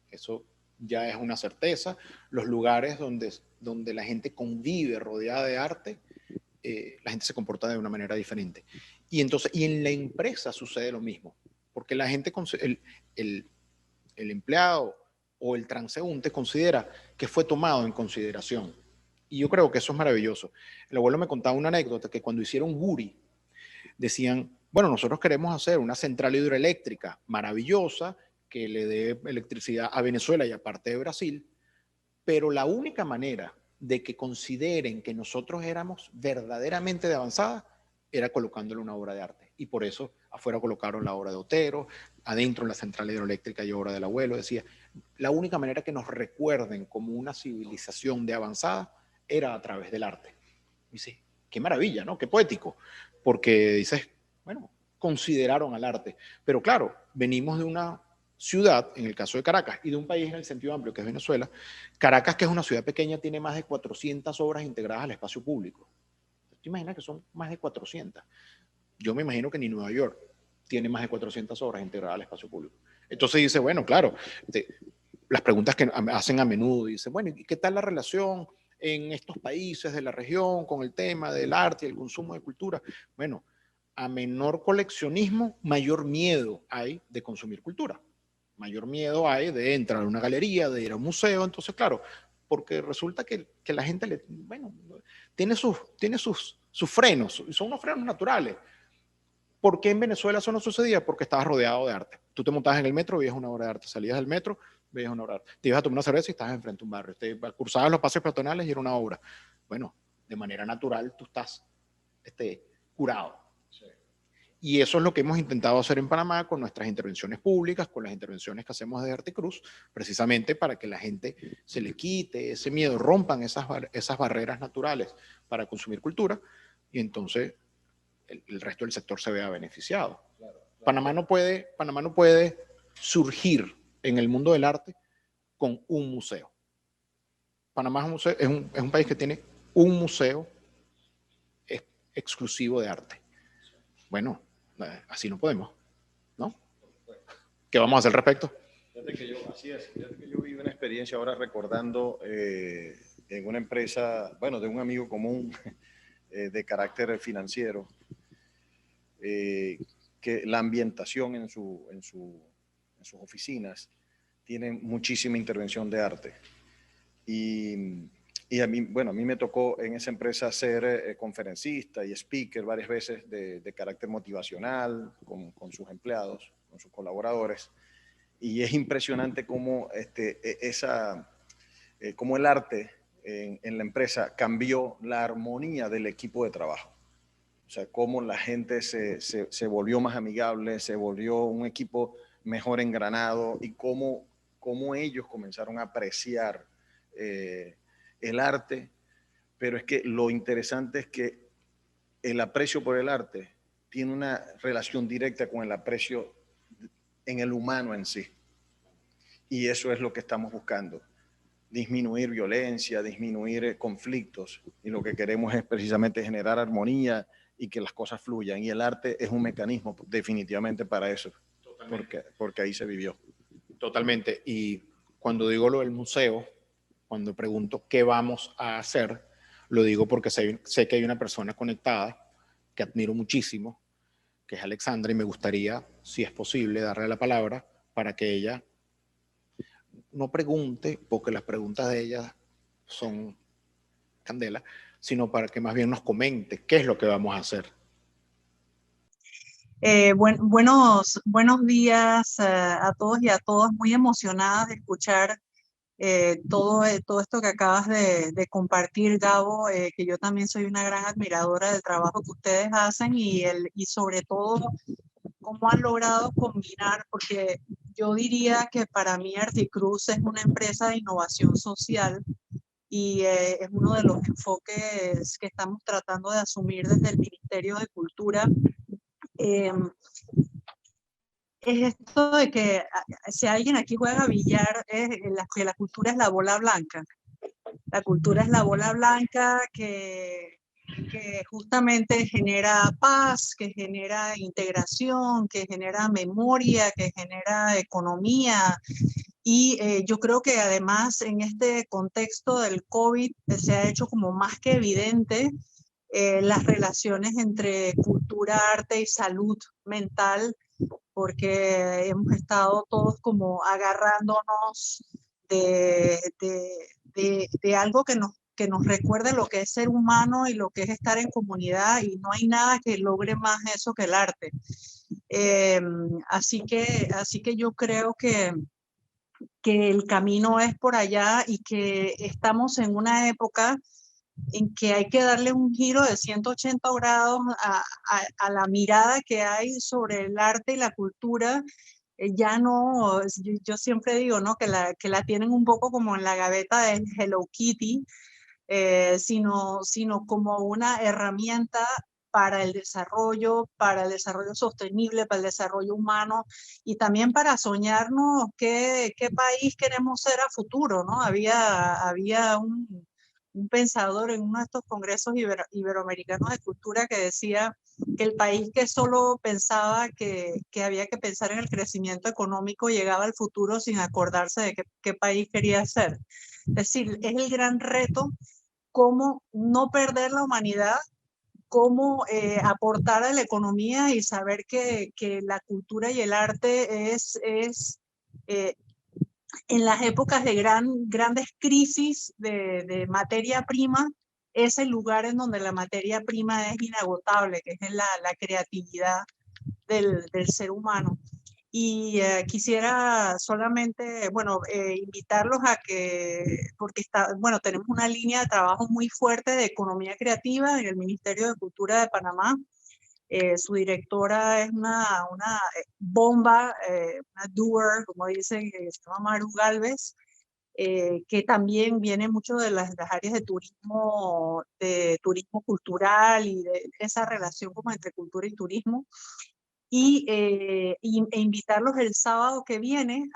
Eso ya es una certeza. Los lugares donde la gente convive rodeada de arte, la gente se comporta de una manera diferente. Y en la empresa sucede lo mismo, porque la gente, el empleado o el transeúnte considera que fue tomado en consideración. Y yo creo que eso es maravilloso. El abuelo me contaba una anécdota, que cuando hicieron Guri, decían, bueno, nosotros queremos hacer una central hidroeléctrica maravillosa que le dé electricidad a Venezuela y a parte de Brasil, pero la única manera de que consideren que nosotros éramos verdaderamente de avanzada era colocándole una obra de arte. Y por eso afuera colocaron la obra de Otero, adentro en la central hidroeléctrica hay obra del abuelo. Decía, la única manera que nos recuerden como una civilización de avanzada era a través del arte. Dice, qué maravilla, ¿no? Qué poético. Porque dices, bueno, consideraron al arte. Pero claro, venimos de una ciudad, en el caso de Caracas, y de un país en el sentido amplio que es Venezuela. Caracas, que es una ciudad pequeña, tiene más de 400 obras integradas al espacio público. ¿Te imaginas que son más de 400? Yo me imagino que ni Nueva York tiene más de 400 obras integradas al espacio público. Entonces dice, bueno, claro, las preguntas que hacen a menudo, dice, bueno, ¿y qué tal la relación en estos países de la región con el tema del arte y el consumo de cultura? Bueno, a menor coleccionismo, mayor miedo hay de consumir cultura. Mayor miedo hay de entrar a una galería, de ir a un museo. Entonces, claro, porque resulta que la gente bueno, tiene sus frenos, y son unos frenos naturales. ¿Por qué en Venezuela eso no sucedía? Porque estabas rodeado de arte. Tú te montabas en el metro, veías una obra de arte. Salías del metro, veías una obra de arte. Te ibas a tomar una cerveza y estabas enfrente de un barrio. Te cruzabas los paseos peatonales y era una obra. Bueno, de manera natural tú estás curado. Sí. Y eso es lo que hemos intentado hacer en Panamá con nuestras intervenciones públicas, con las intervenciones que hacemos de Arte Cruz, precisamente para que la gente se le quite ese miedo, rompan esas barreras naturales para consumir cultura, y entonces el resto del sector se vea beneficiado. Claro. Panamá no puede surgir en el mundo del arte con un museo. Panamá es un país que tiene un museo exclusivo de arte. Bueno, así no podemos, ¿no? ¿Qué vamos a hacer al respecto? Fíjate que yo viví una experiencia ahora recordando en una empresa, bueno, de un amigo común de carácter financiero, que la ambientación en sus oficinas tiene muchísima intervención de arte. Y a mí me tocó en esa empresa ser conferencista y speaker varias veces de carácter motivacional con sus empleados, con sus colaboradores. Y es impresionante cómo, cómo el arte en la empresa cambió la armonía del equipo de trabajo. O sea, cómo la gente se volvió más amigable, se volvió un equipo mejor engranado, y cómo ellos comenzaron a apreciar el arte. Pero es que lo interesante es que el aprecio por el arte tiene una relación directa con el aprecio en el humano en sí. Y eso es lo que estamos buscando. Disminuir violencia, disminuir conflictos. Y lo que queremos es precisamente generar armonía y que las cosas fluyan. Y el arte es un mecanismo definitivamente para eso. Porque ahí se vivió. Totalmente. Y cuando digo lo del museo, cuando pregunto qué vamos a hacer, lo digo porque sé que hay una persona conectada que admiro muchísimo, que es Alexandra, y me gustaría, si es posible, darle la palabra para que ella no pregunte, porque las preguntas de ella son candela, sino para que más bien nos comente qué es lo que vamos a hacer. Buenos días a todos y a todas, muy emocionadas de escuchar todo esto que acabas de compartir, Gabo, que yo también soy una gran admiradora del trabajo que ustedes hacen y sobre todo cómo han logrado combinar, porque yo diría que para mí Articruz es una empresa de innovación social y es uno de los enfoques que estamos tratando de asumir desde el Ministerio de Cultura. Es esto de que si alguien aquí juega billar, que la cultura es la bola blanca. La cultura es la bola blanca que justamente genera paz, que genera integración, que genera memoria, que genera economía. Y yo creo que además en este contexto del COVID se ha hecho como más que evidente las relaciones entre cultura, arte y salud mental, porque hemos estado todos como agarrándonos de algo que nos recuerde lo que es ser humano y lo que es estar en comunidad, y no hay nada que logre más eso que el arte. Así que yo creo que que el camino es por allá y que estamos en una época en que hay que darle un giro de 180 grados a la mirada que hay sobre el arte y la cultura. Ya no, yo siempre digo, ¿no? Que la tienen un poco como en la gaveta de Hello Kitty, sino como una herramienta para el desarrollo sostenible, para el desarrollo humano y también para soñarnos qué país queremos ser a futuro, ¿no? Había un pensador en uno de estos congresos iberoamericanos de cultura que decía que el país que solo pensaba que había que pensar en el crecimiento económico llegaba al futuro sin acordarse de qué país quería ser. Es decir, es el gran reto cómo no perder la humanidad, cómo aportar a la economía y saber que la cultura y el arte es en las épocas de grandes crisis de materia prima, es el lugar en donde la materia prima es inagotable, que es la creatividad del ser humano. Y quisiera solamente, bueno, invitarlos a que, porque tenemos una línea de trabajo muy fuerte de economía creativa en el Ministerio de Cultura de Panamá. Su directora es una bomba, una doer, como dicen, se llama Maru Galvez, que también viene mucho de las áreas de turismo cultural y de esa relación como entre cultura y turismo. E invitarlos el sábado que viene,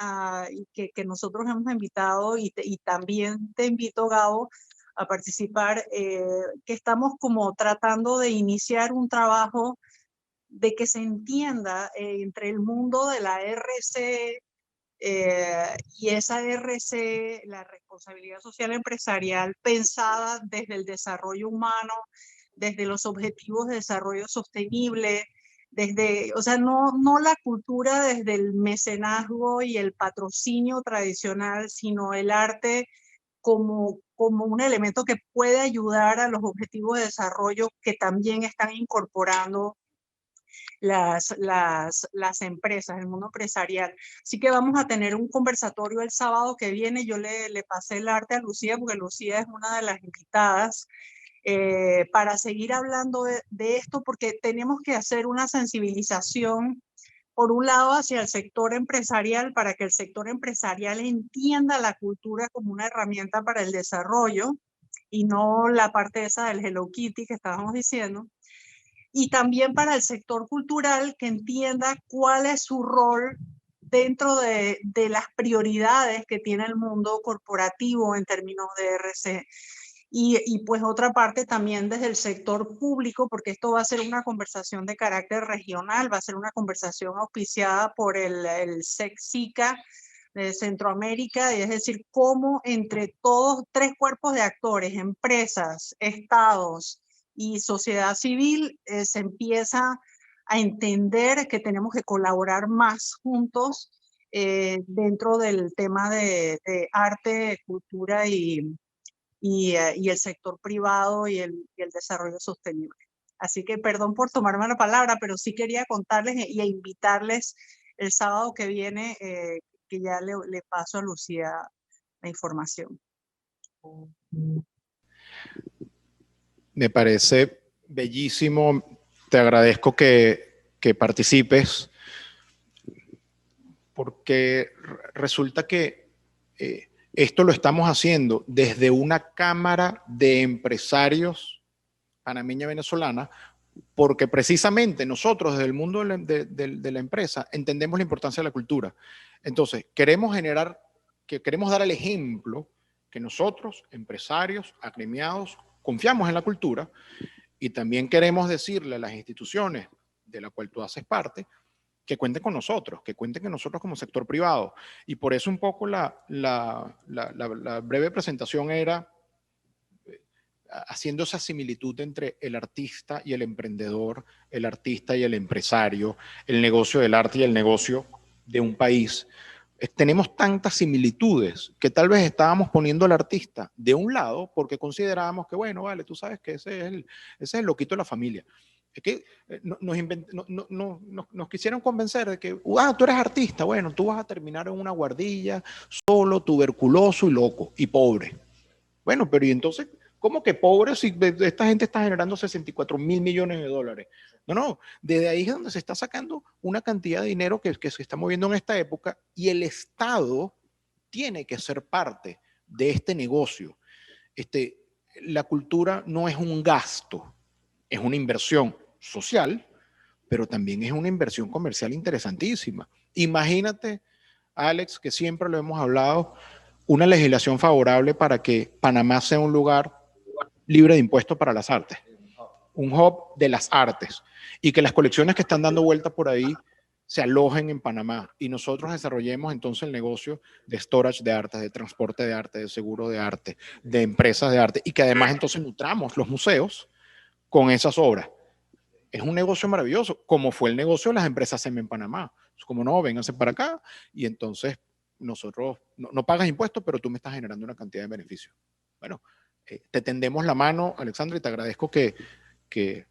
y que nosotros hemos invitado, y también te invito, Gabo, a participar, que estamos como tratando de iniciar un trabajo de que se entienda entre el mundo de la RC y esa RC, la responsabilidad social empresarial, pensada desde el desarrollo humano, desde los objetivos de desarrollo sostenible, o sea, no la cultura desde el mecenazgo y el patrocinio tradicional, sino el arte como un elemento que puede ayudar a los objetivos de desarrollo que también están incorporando las empresas, el mundo empresarial. Así que vamos a tener un conversatorio el sábado que viene. Yo le pasé el arte a Lucía, porque Lucía es una de las invitadas, para seguir hablando de esto, porque tenemos que hacer una sensibilización, por un lado, hacia el sector empresarial, para que el sector empresarial entienda la cultura como una herramienta para el desarrollo, y no la parte esa del Hello Kitty que estábamos diciendo. Y también para el sector cultural, que entienda cuál es su rol dentro de las prioridades que tiene el mundo corporativo en términos de RC. Y pues otra parte también desde el sector público, porque esto va a ser una conversación de carácter regional, va a ser una conversación auspiciada por el SEC-SICA de Centroamérica, y es decir, cómo entre todos tres cuerpos de actores, empresas, estados y sociedad civil, se empieza a entender que tenemos que colaborar más juntos dentro del tema de arte, cultura y el sector privado y el desarrollo sostenible. Así que perdón por tomarme la palabra, pero sí quería contarles y invitarles el sábado que viene, que ya le paso a Lucía la información. Me parece bellísimo. Te agradezco que participes, porque resulta que esto lo estamos haciendo desde una cámara de empresarios panameña venezolana, porque precisamente nosotros desde el mundo de la empresa entendemos la importancia de la cultura. Entonces, queremos dar el ejemplo que nosotros, empresarios, agremiados, confiamos en la cultura, y también queremos decirle a las instituciones de la cual tú haces parte que cuenten con nosotros, que cuenten con nosotros como sector privado. Y por eso un poco la breve presentación era haciendo esa similitud entre el artista y el emprendedor, el artista y el empresario, el negocio del arte y el negocio de un país. Tenemos tantas similitudes que tal vez estábamos poniendo al artista de un lado porque considerábamos que, bueno, vale, tú sabes que ese es el loquito de la familia. Es que nos quisieron convencer de que, tú eres artista, bueno, tú vas a terminar en una guardilla, solo, tuberculoso y loco, y pobre. Bueno, pero ¿y entonces cómo que pobre si esta gente está generando 64.000 millones de dólares? No, desde ahí es donde se está sacando una cantidad de dinero que se está moviendo en esta época, y el Estado tiene que ser parte de este negocio. La cultura no es un gasto, es una inversión social, pero también es una inversión comercial interesantísima. Imagínate, Alex, que siempre lo hemos hablado, una legislación favorable para que Panamá sea un lugar libre de impuestos para las artes, un hub de las artes, y que las colecciones que están dando vuelta por ahí se alojen en Panamá y nosotros desarrollemos entonces el negocio de storage de arte, de transporte de arte, de seguro de arte, de empresas de arte, y que además entonces nutramos los museos con esas obras. Es un negocio maravilloso, como fue el negocio de las empresas SEM en Panamá. Es como, no, vénganse para acá y entonces nosotros no pagas impuestos, pero tú me estás generando una cantidad de beneficios. Bueno, te tendemos la mano, Alexandra, y te agradezco que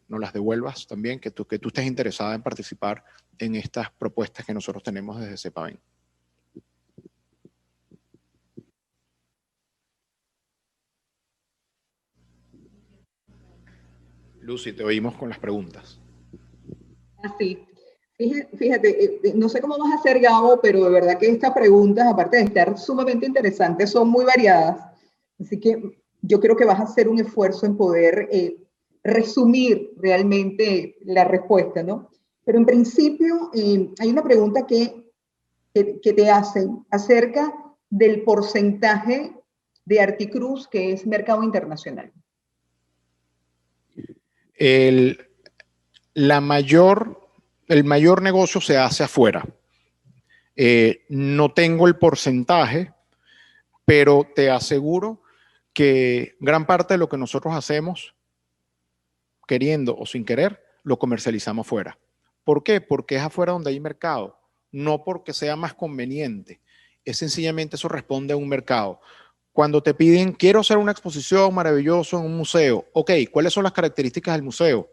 nos las devuelvas también, que tú estés interesada en participar en estas propuestas que nosotros tenemos desde CEPAVEN. Lucy, te oímos con las preguntas. Así. Fíjate, no sé cómo vas a hacer, Gabo, pero de verdad que estas preguntas, aparte de estar sumamente interesantes, son muy variadas. Así que yo creo que vas a hacer un esfuerzo en poder resumir realmente la respuesta, ¿no? Pero en principio hay una pregunta que te hacen acerca del porcentaje de Articruz que es mercado internacional. El mayor negocio se hace afuera. No tengo el porcentaje, pero te aseguro que gran parte de lo que nosotros hacemos, queriendo o sin querer, lo comercializamos fuera. ¿Por qué? Porque es afuera donde hay mercado, no porque sea más conveniente. Es sencillamente eso responde a un mercado. Cuando te piden, quiero hacer una exposición maravillosa en un museo. Ok, ¿cuáles son las características del museo?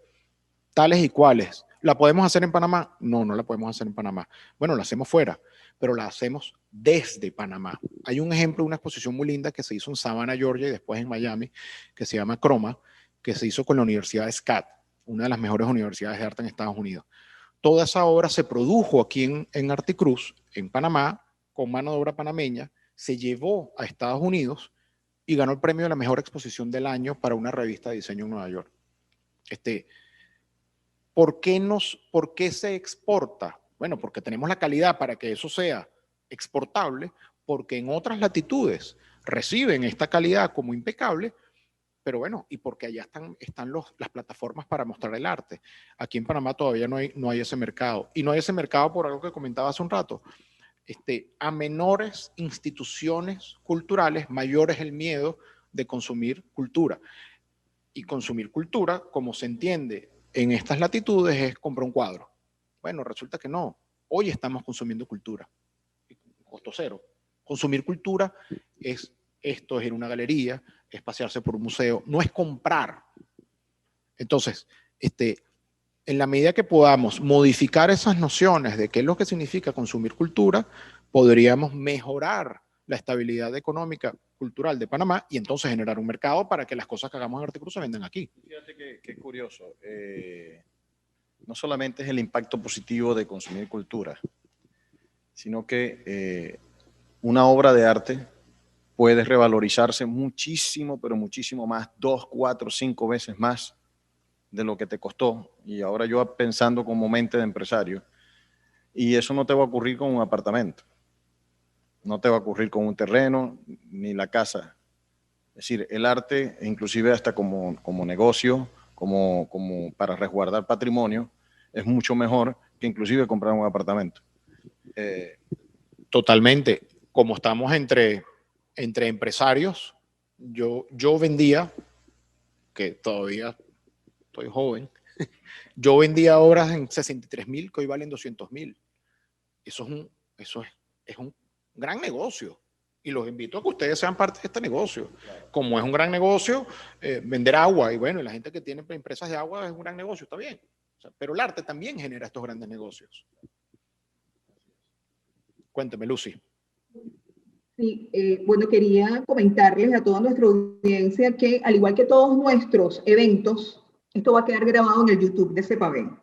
Tales y cuales. ¿La podemos hacer en Panamá? No, no la podemos hacer en Panamá. Bueno, la hacemos fuera, pero la hacemos desde Panamá. Hay un ejemplo de una exposición muy linda que se hizo en Savannah, Georgia, y después en Miami, que se llama Chroma, que se hizo con la Universidad de SCAD, una de las mejores universidades de arte en Estados Unidos. Toda esa obra se produjo aquí en Articruz, en Panamá, con mano de obra panameña, se llevó a Estados Unidos y ganó el premio de la mejor exposición del año para una revista de diseño en Nueva York. ¿Por qué se exporta? Bueno, porque tenemos la calidad para que eso sea exportable, porque en otras latitudes reciben esta calidad como impecable, pero bueno, y porque allá están las plataformas para mostrar el arte. Aquí en Panamá todavía no hay ese mercado. Y no hay ese mercado por algo que comentaba hace un rato. A menores instituciones culturales, mayor es el miedo de consumir cultura. Y consumir cultura, como se entiende en estas latitudes, es comprar un cuadro. Bueno, resulta que no. Hoy estamos consumiendo cultura. Costo cero. Consumir cultura es esto, es ir a una galería, es pasearse por un museo, no es comprar. Entonces, en la medida que podamos modificar esas nociones de qué es lo que significa consumir cultura, podríamos mejorar la estabilidad económica cultural de Panamá y entonces generar un mercado para que las cosas que hagamos en Articruz se vendan aquí. Fíjate que es curioso. No solamente es el impacto positivo de consumir cultura, sino que una obra de arte puede revalorizarse muchísimo, pero muchísimo más, 2, 4, 5 veces más de lo que te costó. Y ahora yo pensando como mente de empresario, y eso no te va a ocurrir con un apartamento, no te va a ocurrir con un terreno, ni la casa. Es decir, el arte, inclusive hasta como negocio, como para resguardar patrimonio, es mucho mejor que inclusive comprar un apartamento. Totalmente. Como estamos entre empresarios, yo vendía, que todavía estoy joven, yo vendía obras en 63.000 que hoy valen 200.000. Eso es un gran negocio. Y los invito a que ustedes sean parte de este negocio. Claro. Como es un gran negocio, vender agua, y bueno, la gente que tiene empresas de agua es un gran negocio, está bien. sea, pero el arte también genera estos grandes negocios. Cuénteme, Lucy. Sí, bueno, quería comentarles a toda nuestra audiencia que, al igual que todos nuestros eventos, esto va a quedar grabado en el YouTube de CEPAVEN.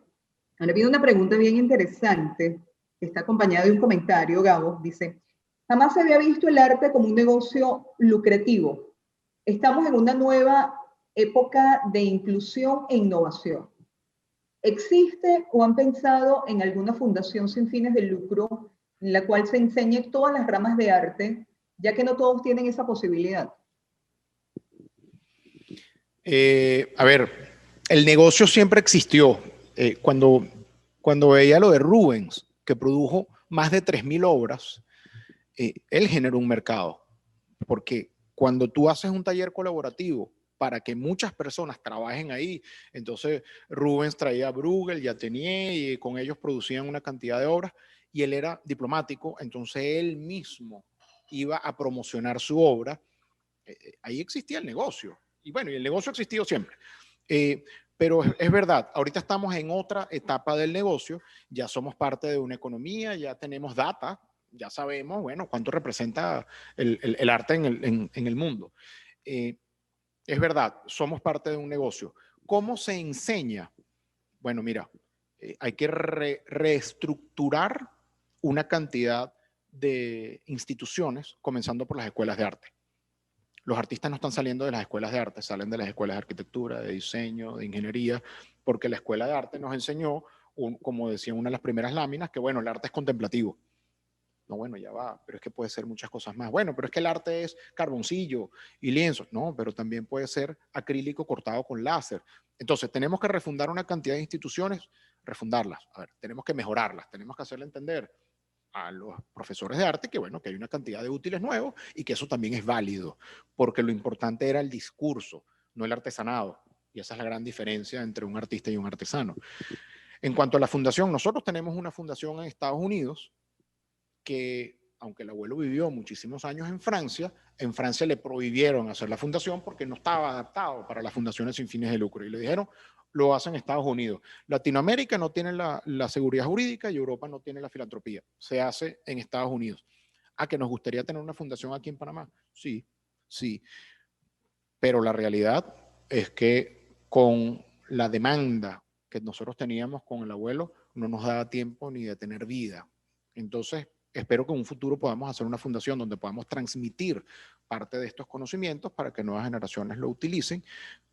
Ahora viene una pregunta bien interesante, que está acompañada de un comentario, Gabo. Dice, jamás se había visto el arte como un negocio lucrativo. Estamos en una nueva época de inclusión e innovación. ¿Existe o han pensado en alguna fundación sin fines de lucro en la cual se enseñe todas las ramas de arte, ya que no todos tienen esa posibilidad? A ver, el negocio siempre existió. Cuando veía lo de Rubens, que produjo más de 3.000 obras, él generó un mercado. Porque cuando tú haces un taller colaborativo para que muchas personas trabajen ahí, entonces Rubens traía a Bruegel y a Tenier y con ellos producían una cantidad de obras y él era diplomático, entonces él mismo iba a promocionar su obra. Ahí existía el negocio. Y bueno, y el negocio ha existido siempre. Pero es verdad, ahorita estamos en otra etapa del negocio, ya somos parte de una economía, ya tenemos data, ya sabemos, bueno, cuánto representa el arte en el mundo. Es verdad, somos parte de un negocio. ¿Cómo se enseña? Bueno, mira, hay que reestructurar una cantidad de instituciones, comenzando por las escuelas de arte. Los artistas no están saliendo de las escuelas de arte, salen de las escuelas de arquitectura, de diseño, de ingeniería, porque la escuela de arte nos enseñó, como decía una de las primeras láminas, que bueno, el arte es contemplativo. No, bueno, ya va, pero es que puede ser muchas cosas más. Bueno, pero es que el arte es carboncillo y lienzos. No, pero también puede ser acrílico cortado con láser. Entonces, tenemos que refundar una cantidad de instituciones, refundarlas. A ver, tenemos que mejorarlas, tenemos que hacerle entender a los profesores de arte que, bueno, que hay una cantidad de útiles nuevos y que eso también es válido, porque lo importante era el discurso, no el artesanado. Y esa es la gran diferencia entre un artista y un artesano. En cuanto a la fundación, nosotros tenemos una fundación en Estados Unidos que, aunque el abuelo vivió muchísimos años en Francia le prohibieron hacer la fundación porque no estaba adaptado para las fundaciones sin fines de lucro. Y le dijeron, lo hacen en Estados Unidos. Latinoamérica no tiene la seguridad jurídica y Europa no tiene la filantropía. Se hace en Estados Unidos. ¿A que nos gustaría tener una fundación aquí en Panamá? Sí, sí. Pero la realidad es que con la demanda que nosotros teníamos con el abuelo, no nos daba tiempo ni de tener vida. Entonces, espero que en un futuro podamos hacer una fundación donde podamos transmitir parte de estos conocimientos para que nuevas generaciones lo utilicen.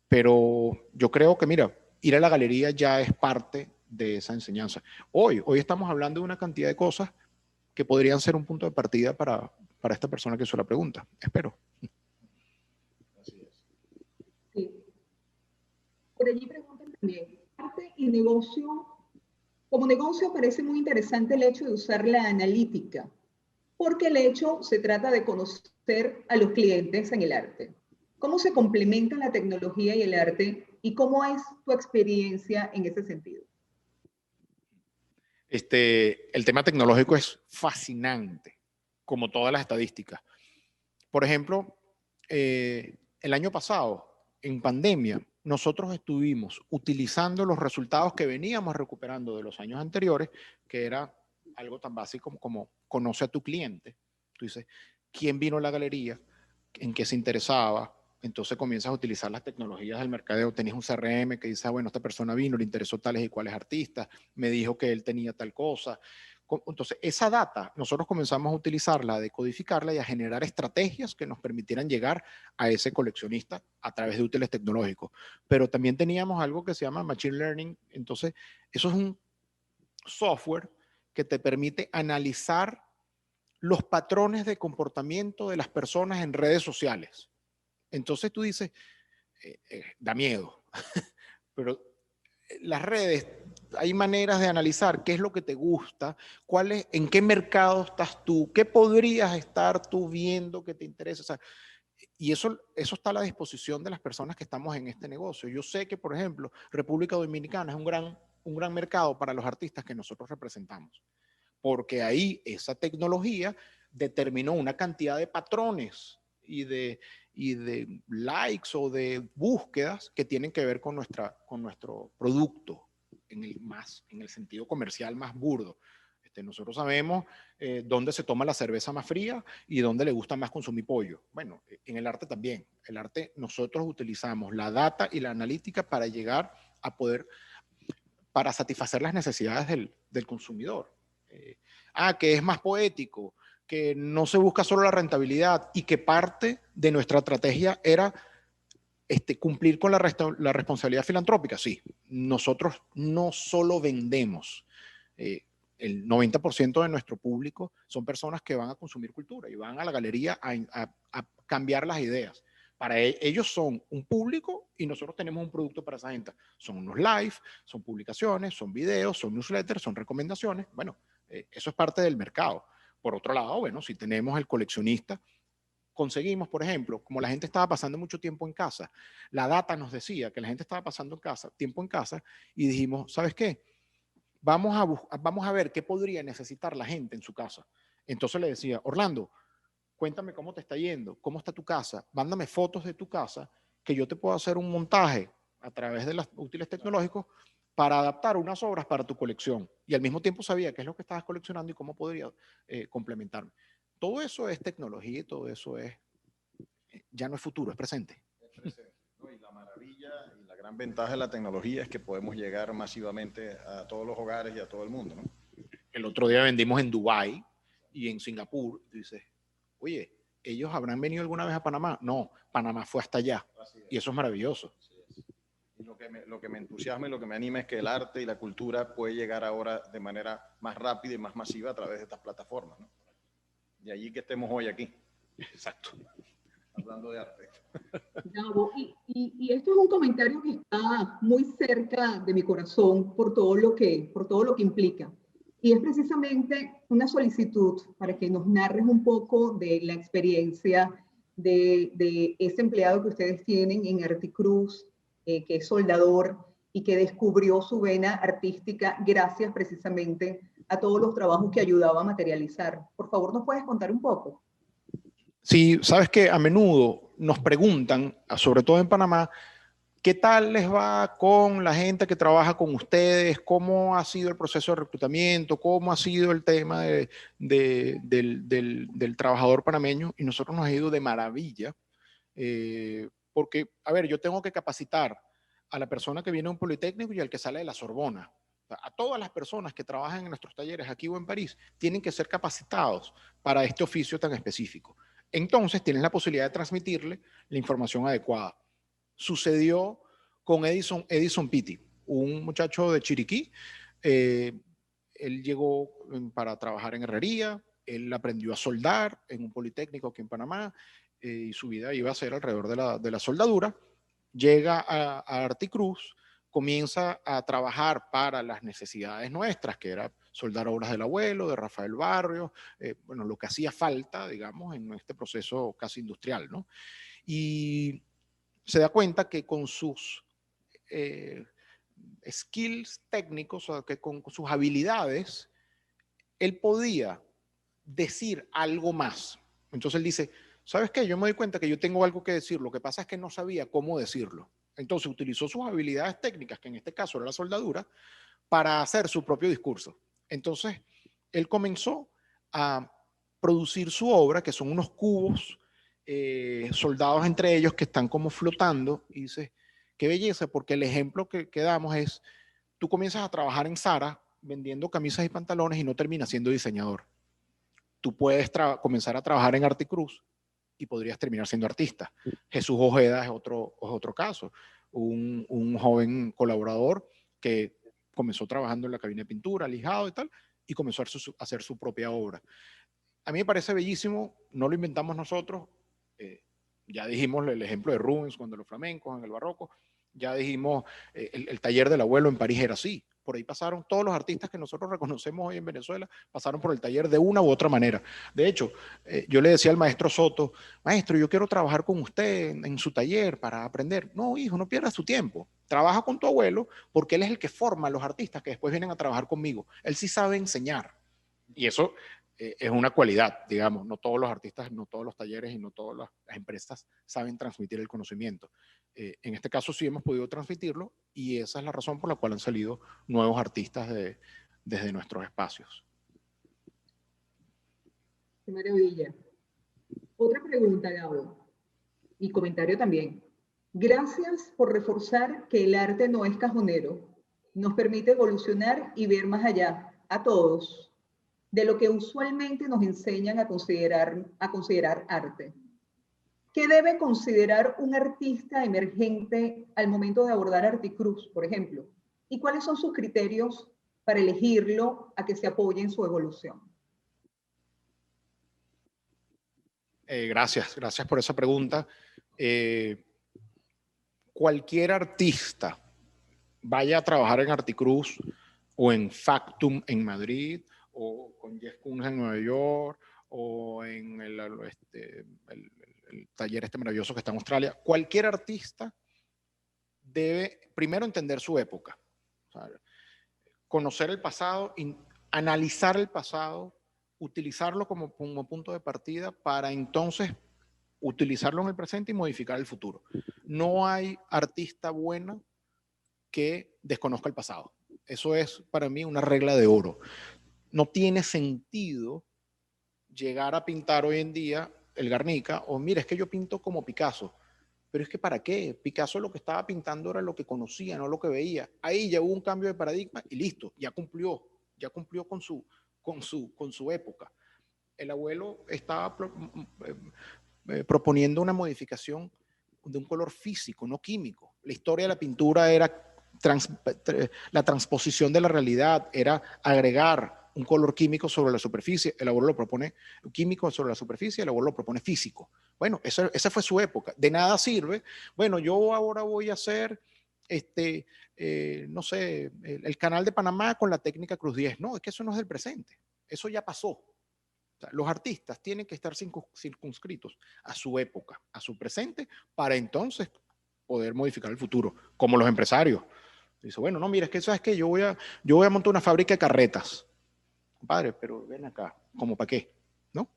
Pero yo creo que, mira, ir a la galería ya es parte de esa enseñanza. Hoy estamos hablando de una cantidad de cosas que podrían ser un punto de partida para esta persona que hizo la pregunta. Espero. Sí. Por allí preguntan también, arte y negocio. Como negocio parece muy interesante el hecho de usar la analítica, porque el hecho se trata de conocer a los clientes en el arte. ¿Cómo se complementa la tecnología y el arte y cómo es tu experiencia en ese sentido? El tema tecnológico es fascinante, como todas las estadísticas. Por ejemplo, el año pasado, en pandemia, nosotros estuvimos utilizando los resultados que veníamos recuperando de los años anteriores, que era algo tan básico como conoce a tu cliente. Tú dices, ¿quién vino a la galería? ¿En qué se interesaba? Entonces comienzas a utilizar las tecnologías del mercadeo. Tenías un CRM que dice, bueno, esta persona vino, le interesó tales y cuales artistas, me dijo que él tenía tal cosa. Entonces, esa data, nosotros comenzamos a utilizarla, a decodificarla y a generar estrategias que nos permitieran llegar a ese coleccionista a través de útiles tecnológicos. Pero también teníamos algo que se llama Machine Learning. Entonces, eso es un software que te permite analizar los patrones de comportamiento de las personas en redes sociales. Entonces tú dices, da miedo, pero las redes, hay maneras de analizar qué es lo que te gusta, en qué mercado estás tú, qué podrías estar tú viendo que te interesa. O sea, y eso está a la disposición de las personas que estamos en este negocio. Yo sé que, por ejemplo, República Dominicana es un gran mercado para los artistas que nosotros representamos, porque ahí esa tecnología determinó una cantidad de patrones y de likes o de búsquedas que tienen que ver con nuestro producto. en el sentido comercial más burdo. Nosotros sabemos dónde se toma la cerveza más fría y dónde le gusta más consumir pollo. Bueno, en el arte también. El arte, nosotros utilizamos la data y la analítica para llegar a poder, para satisfacer las necesidades del consumidor. Que es más poético, que no se busca solo la rentabilidad y que parte de nuestra estrategia era cumplir con la responsabilidad filantrópica. Sí, nosotros no solo vendemos. El 90% de nuestro público son personas que van a consumir cultura y van a la galería a cambiar las ideas. Para ellos son un público y nosotros tenemos un producto para esa gente. Son unos live, son publicaciones, son videos, son newsletters, son recomendaciones. Bueno, eso es parte del mercado. Por otro lado, bueno, si tenemos el coleccionista, conseguimos, por ejemplo, como la gente estaba pasando mucho tiempo en casa, la data nos decía que la gente estaba pasando tiempo en casa y dijimos, ¿sabes qué? Vamos a ver qué podría necesitar la gente en su casa. Entonces le decía, Orlando, cuéntame cómo te está yendo, cómo está tu casa, mándame fotos de tu casa, que yo te puedo hacer un montaje a través de los útiles tecnológicos para adaptar unas obras para tu colección. Y al mismo tiempo sabía qué es lo que estabas coleccionando y cómo podría complementarme. Todo eso es tecnología y todo eso ya no es futuro, es presente. Es presente, ¿no? Y la maravilla y la gran ventaja de la tecnología es que podemos llegar masivamente a todos los hogares y a todo el mundo, ¿no? El otro día vendimos en Dubái y en Singapur. Y dices, oye, ¿ellos habrán venido alguna vez a Panamá? No, Panamá fue hasta allá. Y eso es maravilloso. Y lo que me entusiasma y lo que me anima es que el arte y la cultura puede llegar ahora de manera más rápida y más masiva a través de estas plataformas, ¿no? De allí que estemos hoy aquí. Exacto. Hablando de arte. Gabo, y esto es un comentario que está muy cerca de mi corazón por todo lo que implica. Y es precisamente una solicitud para que nos narres un poco de la experiencia de ese empleado que ustedes tienen en Articruz, que es soldador y que descubrió su vena artística gracias precisamente a todos los trabajos que ayudaba a materializar. Por favor, ¿nos puedes contar un poco? Sí, sabes que a menudo nos preguntan, sobre todo en Panamá, ¿qué tal les va con la gente que trabaja con ustedes? ¿Cómo ha sido el proceso de reclutamiento? ¿Cómo ha sido el tema del trabajador panameño? Y nosotros nos ha ido de maravilla, porque, a ver, yo tengo que capacitar a la persona que viene a un politécnico y al que sale de la Sorbona. A todas las personas que trabajan en nuestros talleres aquí o en París tienen que ser capacitados para este oficio tan específico. Entonces tienes la posibilidad de transmitirle la información adecuada. Sucedió con Edison Pitti, un muchacho de Chiriquí. Él llegó para trabajar en herrería, él aprendió a soldar en un politécnico aquí en Panamá y su vida iba a ser alrededor de la soldadura. Llega a Articruz, comienza a trabajar para las necesidades nuestras, que era soldar obras del abuelo, de Rafael Barrios, bueno, lo que hacía falta, digamos, en este proceso casi industrial, ¿no? Y se da cuenta que con sus skills técnicos, o que con sus habilidades, él podía decir algo más. Entonces él dice, ¿sabes qué? Yo me doy cuenta que yo tengo algo que decir, lo que pasa es que no sabía cómo decirlo. Entonces utilizó sus habilidades técnicas, que en este caso era la soldadura, para hacer su propio discurso. Entonces él comenzó a producir su obra, que son unos cubos soldados entre ellos que están como flotando, y dice, qué belleza, porque el ejemplo que damos es, tú comienzas a trabajar en Zara vendiendo camisas y pantalones y no terminas siendo diseñador. Tú puedes comenzar a trabajar en Articruz y podrías terminar siendo artista. Jesús Ojeda es otro caso, un joven colaborador que comenzó trabajando en la cabina de pintura, lijado y tal, y comenzó a hacer su propia obra. A mí me parece bellísimo, no lo inventamos nosotros, ya dijimos el ejemplo de Rubens cuando los flamencos en el barroco, ya dijimos el taller del abuelo en París era así. Por ahí pasaron todos los artistas que nosotros reconocemos hoy en Venezuela, pasaron por el taller de una u otra manera. De hecho, yo le decía al maestro Soto, maestro, yo quiero trabajar con usted en su taller para aprender. No, hijo, no pierdas tu tiempo. Trabaja con tu abuelo porque él es el que forma a los artistas que después vienen a trabajar conmigo. Él sí sabe enseñar. Y eso es una cualidad, digamos. No todos los artistas, no todos los talleres y no todas las empresas saben transmitir el conocimiento. En este caso sí hemos podido transmitirlo y esa es la razón por la cual han salido nuevos artistas desde nuestros espacios. Qué maravilla. Otra pregunta, Gabo, y comentario también. Gracias por reforzar que el arte no es cajonero. Nos permite evolucionar y ver más allá, a todos, de lo que usualmente nos enseñan a considerar arte. ¿Qué debe considerar un artista emergente al momento de abordar Articruz, por ejemplo? ¿Y cuáles son sus criterios para elegirlo a que se apoye en su evolución? Gracias por esa pregunta. Cualquier artista, vaya a trabajar en Articruz o en Factum en Madrid, o con Jeff Koons en Nueva York, o en el taller maravilloso que está en Australia, cualquier artista debe primero entender su época, o sea, conocer el pasado, analizar el pasado, utilizarlo como punto de partida para entonces utilizarlo en el presente y modificar el futuro. No hay artista bueno que desconozca el pasado. Eso es para mí una regla de oro. No tiene sentido llegar a pintar hoy en día el Guernica o mira, es que yo pinto como Picasso. Pero es que ¿para qué? Picasso lo que estaba pintando era lo que conocía, no lo que veía. Ahí ya hubo un cambio de paradigma y listo, ya cumplió con su época. El abuelo estaba proponiendo una modificación de un color físico, no químico. La historia de la pintura era la transposición de la realidad, era agregar un color químico sobre la superficie. El abuelo lo propone químico sobre la superficie, el abuelo lo propone físico. Bueno, esa fue su época. De nada sirve, bueno, yo ahora voy a hacer no sé, el canal de Panamá con la técnica Cruz 10. No, es que eso no es del presente. Eso ya pasó. O sea, los artistas tienen que estar circunscritos a su época, a su presente, para entonces poder modificar el futuro, como los empresarios. Dice, bueno, no, mira, es que sabes que yo voy a montar una fábrica de carretas. Padre, pero ven acá, ¿cómo para qué? ¿No?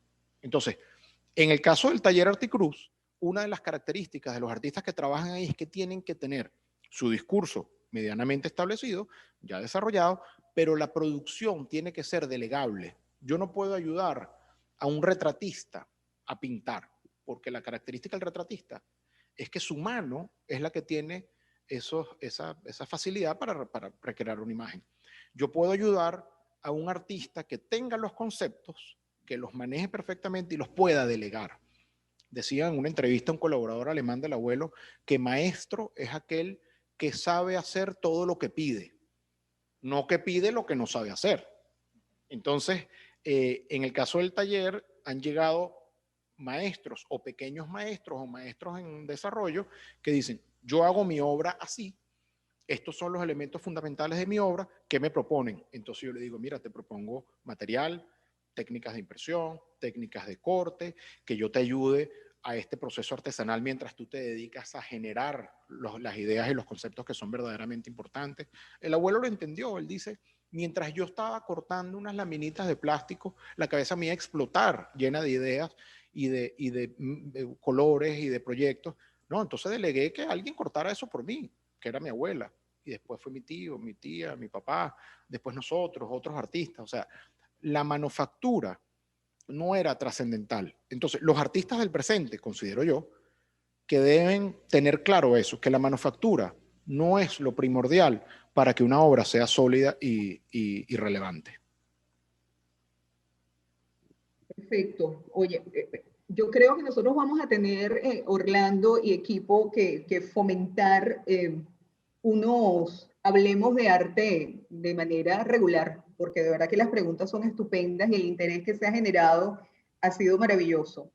Entonces, en el caso del taller Articruz, una de las características de los artistas que trabajan ahí es que tienen que tener su discurso medianamente establecido, ya desarrollado, pero la producción tiene que ser delegable. Yo no puedo ayudar a un retratista a pintar, porque la característica del retratista es que su mano es la que tiene esa facilidad para recrear una imagen. Yo puedo ayudar a un artista que tenga los conceptos, que los maneje perfectamente y los pueda delegar. Decía en una entrevista un colaborador alemán del abuelo que maestro es aquel que sabe hacer todo lo que pide, no que pide lo que no sabe hacer. Entonces, en el caso del taller han llegado maestros o pequeños maestros o maestros en desarrollo que dicen, yo hago mi obra así, estos son los elementos fundamentales de mi obra, ¿qué me proponen? Entonces yo le digo, mira, te propongo material, técnicas de impresión, técnicas de corte, que yo te ayude a este proceso artesanal mientras tú te dedicas a generar las ideas y los conceptos que son verdaderamente importantes. El abuelo lo entendió, él dice, mientras yo estaba cortando unas laminitas de plástico, la cabeza me iba a explotar llena de ideas y de colores y de proyectos. No, entonces delegué que alguien cortara eso por mí, que era mi abuela, y después fue mi tío, mi tía, mi papá, después nosotros, otros artistas. O sea, la manufactura no era trascendental. Entonces, los artistas del presente, considero yo, que deben tener claro eso, que la manufactura no es lo primordial para que una obra sea sólida y relevante. Perfecto. Oye, yo creo que nosotros vamos a tener, Orlando y equipo, que fomentar hablemos de arte de manera regular, porque de verdad que las preguntas son estupendas y el interés que se ha generado ha sido maravilloso.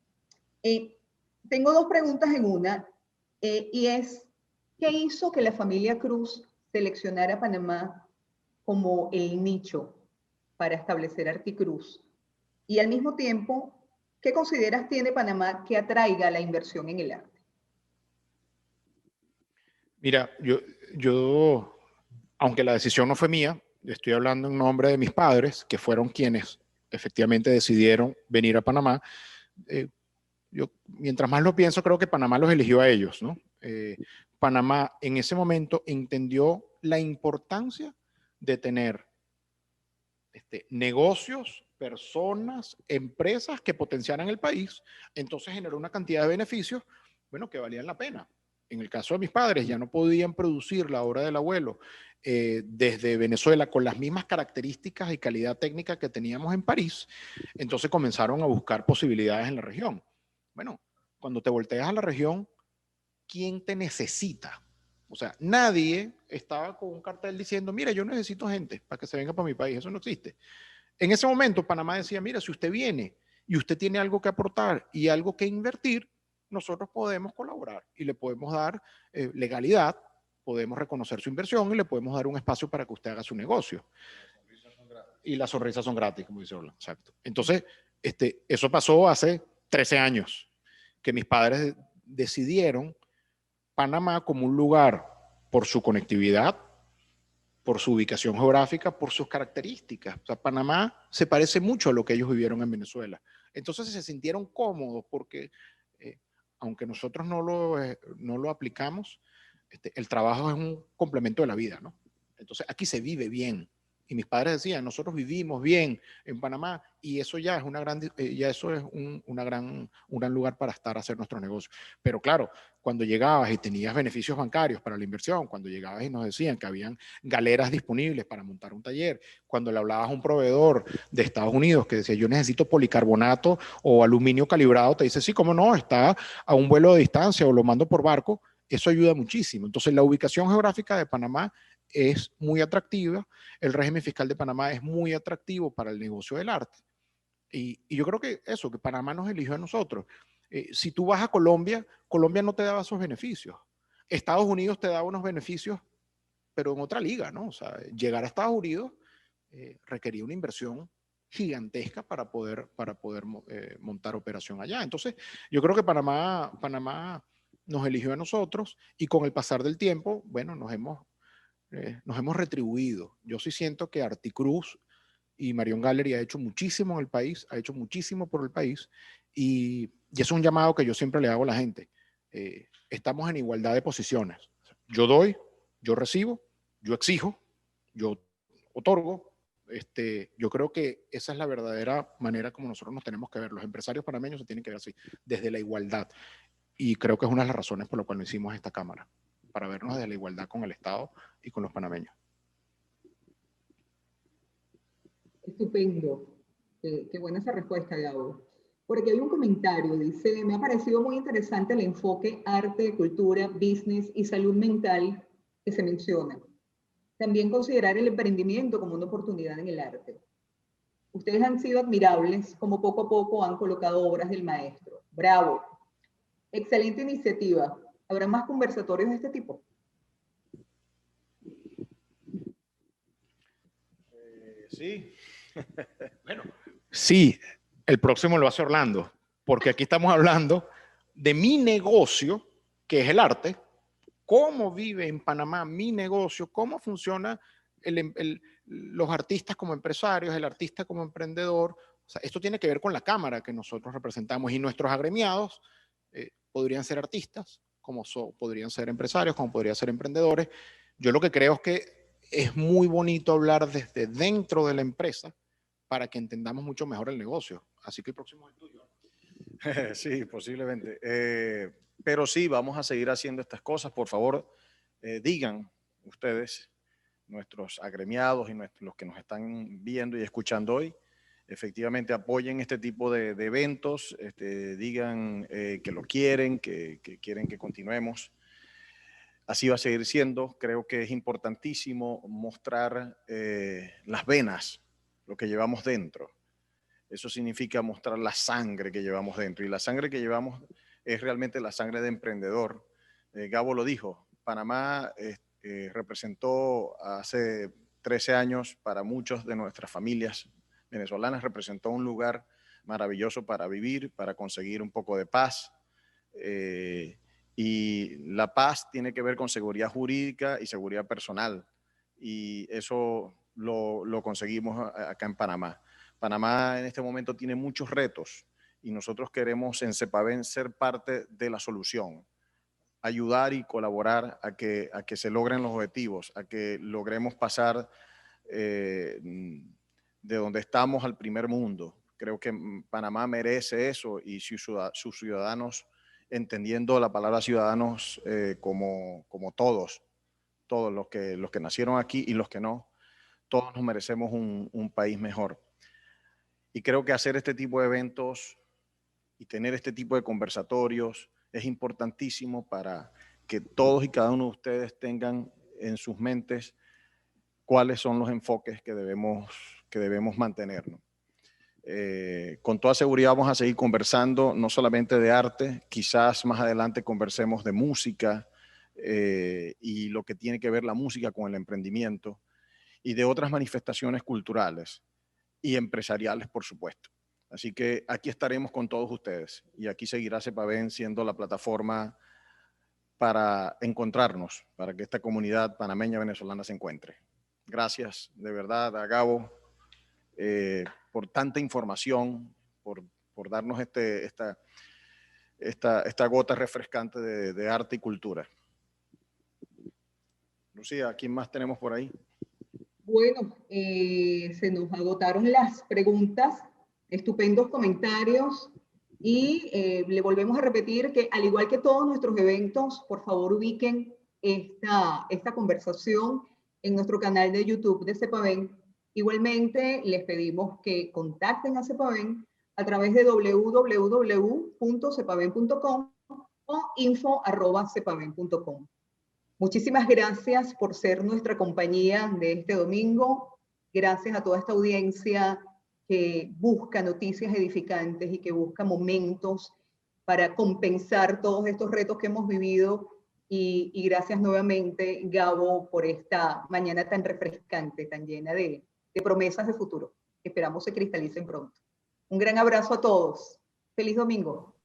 Tengo dos preguntas en una, y es, ¿qué hizo que la familia Cruz seleccionara Panamá como el nicho para establecer Articruz? Y al mismo tiempo, ¿qué consideras tiene Panamá que atraiga la inversión en el arte? Mira, yo, aunque la decisión no fue mía, estoy hablando en nombre de mis padres, que fueron quienes efectivamente decidieron venir a Panamá. Yo, mientras más lo pienso, creo que Panamá los eligió a ellos, ¿no? Panamá en ese momento entendió la importancia de tener negocios, personas, empresas que potenciaran el país. Entonces generó una cantidad de beneficios, bueno, que valían la pena. En el caso de mis padres, ya no podían producir la obra del abuelo desde Venezuela con las mismas características y calidad técnica que teníamos en París. Entonces comenzaron a buscar posibilidades en la región. Bueno, cuando te volteas a la región, ¿quién te necesita? O sea, nadie estaba con un cartel diciendo, mira, yo necesito gente para que se venga para mi país. Eso no existe. En ese momento, Panamá decía, mira, si usted viene y usted tiene algo que aportar y algo que invertir, nosotros podemos colaborar y le podemos dar legalidad, podemos reconocer su inversión y le podemos dar un espacio para que usted haga su negocio. Y las sonrisas son gratis, como dice Orlando. Exacto. Entonces, eso pasó hace 13 años, que mis padres decidieron Panamá como un lugar por su conectividad, por su ubicación geográfica, por sus características. O sea, Panamá se parece mucho a lo que ellos vivieron en Venezuela. Entonces se sintieron cómodos porque, aunque nosotros no lo aplicamos, el trabajo es un complemento de la vida, ¿no? Entonces aquí se vive bien. Y mis padres decían, nosotros vivimos bien en Panamá y eso ya es un gran lugar para estar a hacer nuestros negocios. Pero claro, cuando llegabas y tenías beneficios bancarios para la inversión, cuando llegabas y nos decían que habían galeras disponibles para montar un taller, cuando le hablabas a un proveedor de Estados Unidos que decía, yo necesito policarbonato o aluminio calibrado, te dice, sí, cómo no, está a un vuelo de distancia o lo mando por barco, eso ayuda muchísimo. Entonces la ubicación geográfica de Panamá es muy atractiva, el régimen fiscal de Panamá es muy atractivo para el negocio del arte. Y yo creo que eso, que Panamá nos eligió a nosotros. Si tú vas a Colombia, Colombia no te daba esos beneficios. Estados Unidos te daba unos beneficios, pero en otra liga, ¿no? O sea, llegar a Estados Unidos requería una inversión gigantesca para poder montar operación allá. Entonces, yo creo que Panamá nos eligió a nosotros y con el pasar del tiempo, bueno, nos hemos retribuido. Yo sí siento que Articruz y Marion Gallery ha hecho muchísimo en el país, ha hecho muchísimo por el país y eso es un llamado que yo siempre le hago a la gente. Estamos en igualdad de posiciones. Yo doy, yo recibo, yo exijo, yo otorgo. Yo creo que esa es la verdadera manera como nosotros nos tenemos que ver. Los empresarios panameños se tienen que ver así, desde la igualdad. Y creo que es una de las razones por las cuales hicimos esta cámara, para vernos desde la igualdad con el Estado y con los panameños. Estupendo. Qué buena esa respuesta, Gabo. Porque hay un comentario, dice, me ha parecido muy interesante el enfoque arte, cultura, business y salud mental que se menciona. También considerar el emprendimiento como una oportunidad en el arte. Ustedes han sido admirables como poco a poco han colocado obras del maestro. Bravo. Excelente iniciativa. ¿Habrá más conversatorios de este tipo? Sí. Bueno, sí, el próximo lo hace Orlando, porque aquí estamos hablando de mi negocio, que es el arte, cómo vive en Panamá mi negocio, cómo funciona los artistas como empresarios, el artista como emprendedor. O sea, esto tiene que ver con la cámara que nosotros representamos y nuestros agremiados podrían ser artistas, como podrían ser empresarios, como podrían ser emprendedores. Yo lo que creo es que es muy bonito hablar desde dentro de la empresa para que entendamos mucho mejor el negocio. Así que el próximo es tuyo. Sí, posiblemente. Pero sí, vamos a seguir haciendo estas cosas. Por favor, digan ustedes, nuestros agremiados y los que nos están viendo y escuchando hoy, efectivamente apoyen este tipo de eventos, digan que lo quieren, que quieren que continuemos. Así va a seguir siendo. Creo que es importantísimo mostrar las venas, lo que llevamos dentro. Eso significa mostrar la sangre que llevamos dentro. Y la sangre que llevamos es realmente la sangre de emprendedor. Gabo lo dijo, Panamá representó hace 13 años para muchos de nuestras familias venezolanas, representó un lugar maravilloso para vivir, para conseguir un poco de paz. Y la paz tiene que ver con seguridad jurídica y seguridad personal. Y eso lo conseguimos acá en Panamá. Panamá en este momento tiene muchos retos y nosotros queremos en CEPAVEN ser parte de la solución. ayudar y colaborar a que se logren los objetivos, a que logremos pasar de donde estamos al primer mundo. Creo que Panamá merece eso y sus ciudadanos, entendiendo la palabra ciudadanos como todos los que nacieron aquí y los que no, todos nos merecemos un país mejor. Y creo que hacer este tipo de eventos y tener este tipo de conversatorios es importantísimo para que todos y cada uno de ustedes tengan en sus mentes cuáles son los enfoques que debemos mantenernos. Con toda seguridad vamos a seguir conversando, no solamente de arte, quizás más adelante conversemos de música y lo que tiene que ver la música con el emprendimiento y de otras manifestaciones culturales y empresariales, por supuesto. Así que aquí estaremos con todos ustedes y aquí seguirá CEPAVEN siendo la plataforma para encontrarnos, para que esta comunidad panameña venezolana se encuentre. Gracias de verdad a Gabo por tanta información, por darnos esta gota refrescante de arte y cultura. Lucía, ¿quién más tenemos por ahí? Bueno, se nos agotaron las preguntas, estupendos comentarios y le volvemos a repetir que al igual que todos nuestros eventos, por favor ubiquen esta conversación en nuestro canal de YouTube de CEPAVEN. Igualmente les pedimos que contacten a CEPAVEN a través de www.cepaven.com o info@cepaven.com. Muchísimas gracias por ser nuestra compañía de este domingo. Gracias a toda esta audiencia que busca noticias edificantes y que busca momentos para compensar todos estos retos que hemos vivido. Y gracias nuevamente, Gabo, por esta mañana tan refrescante, tan llena de promesas de futuro. Esperamos se cristalicen pronto. Un gran abrazo a todos. Feliz domingo.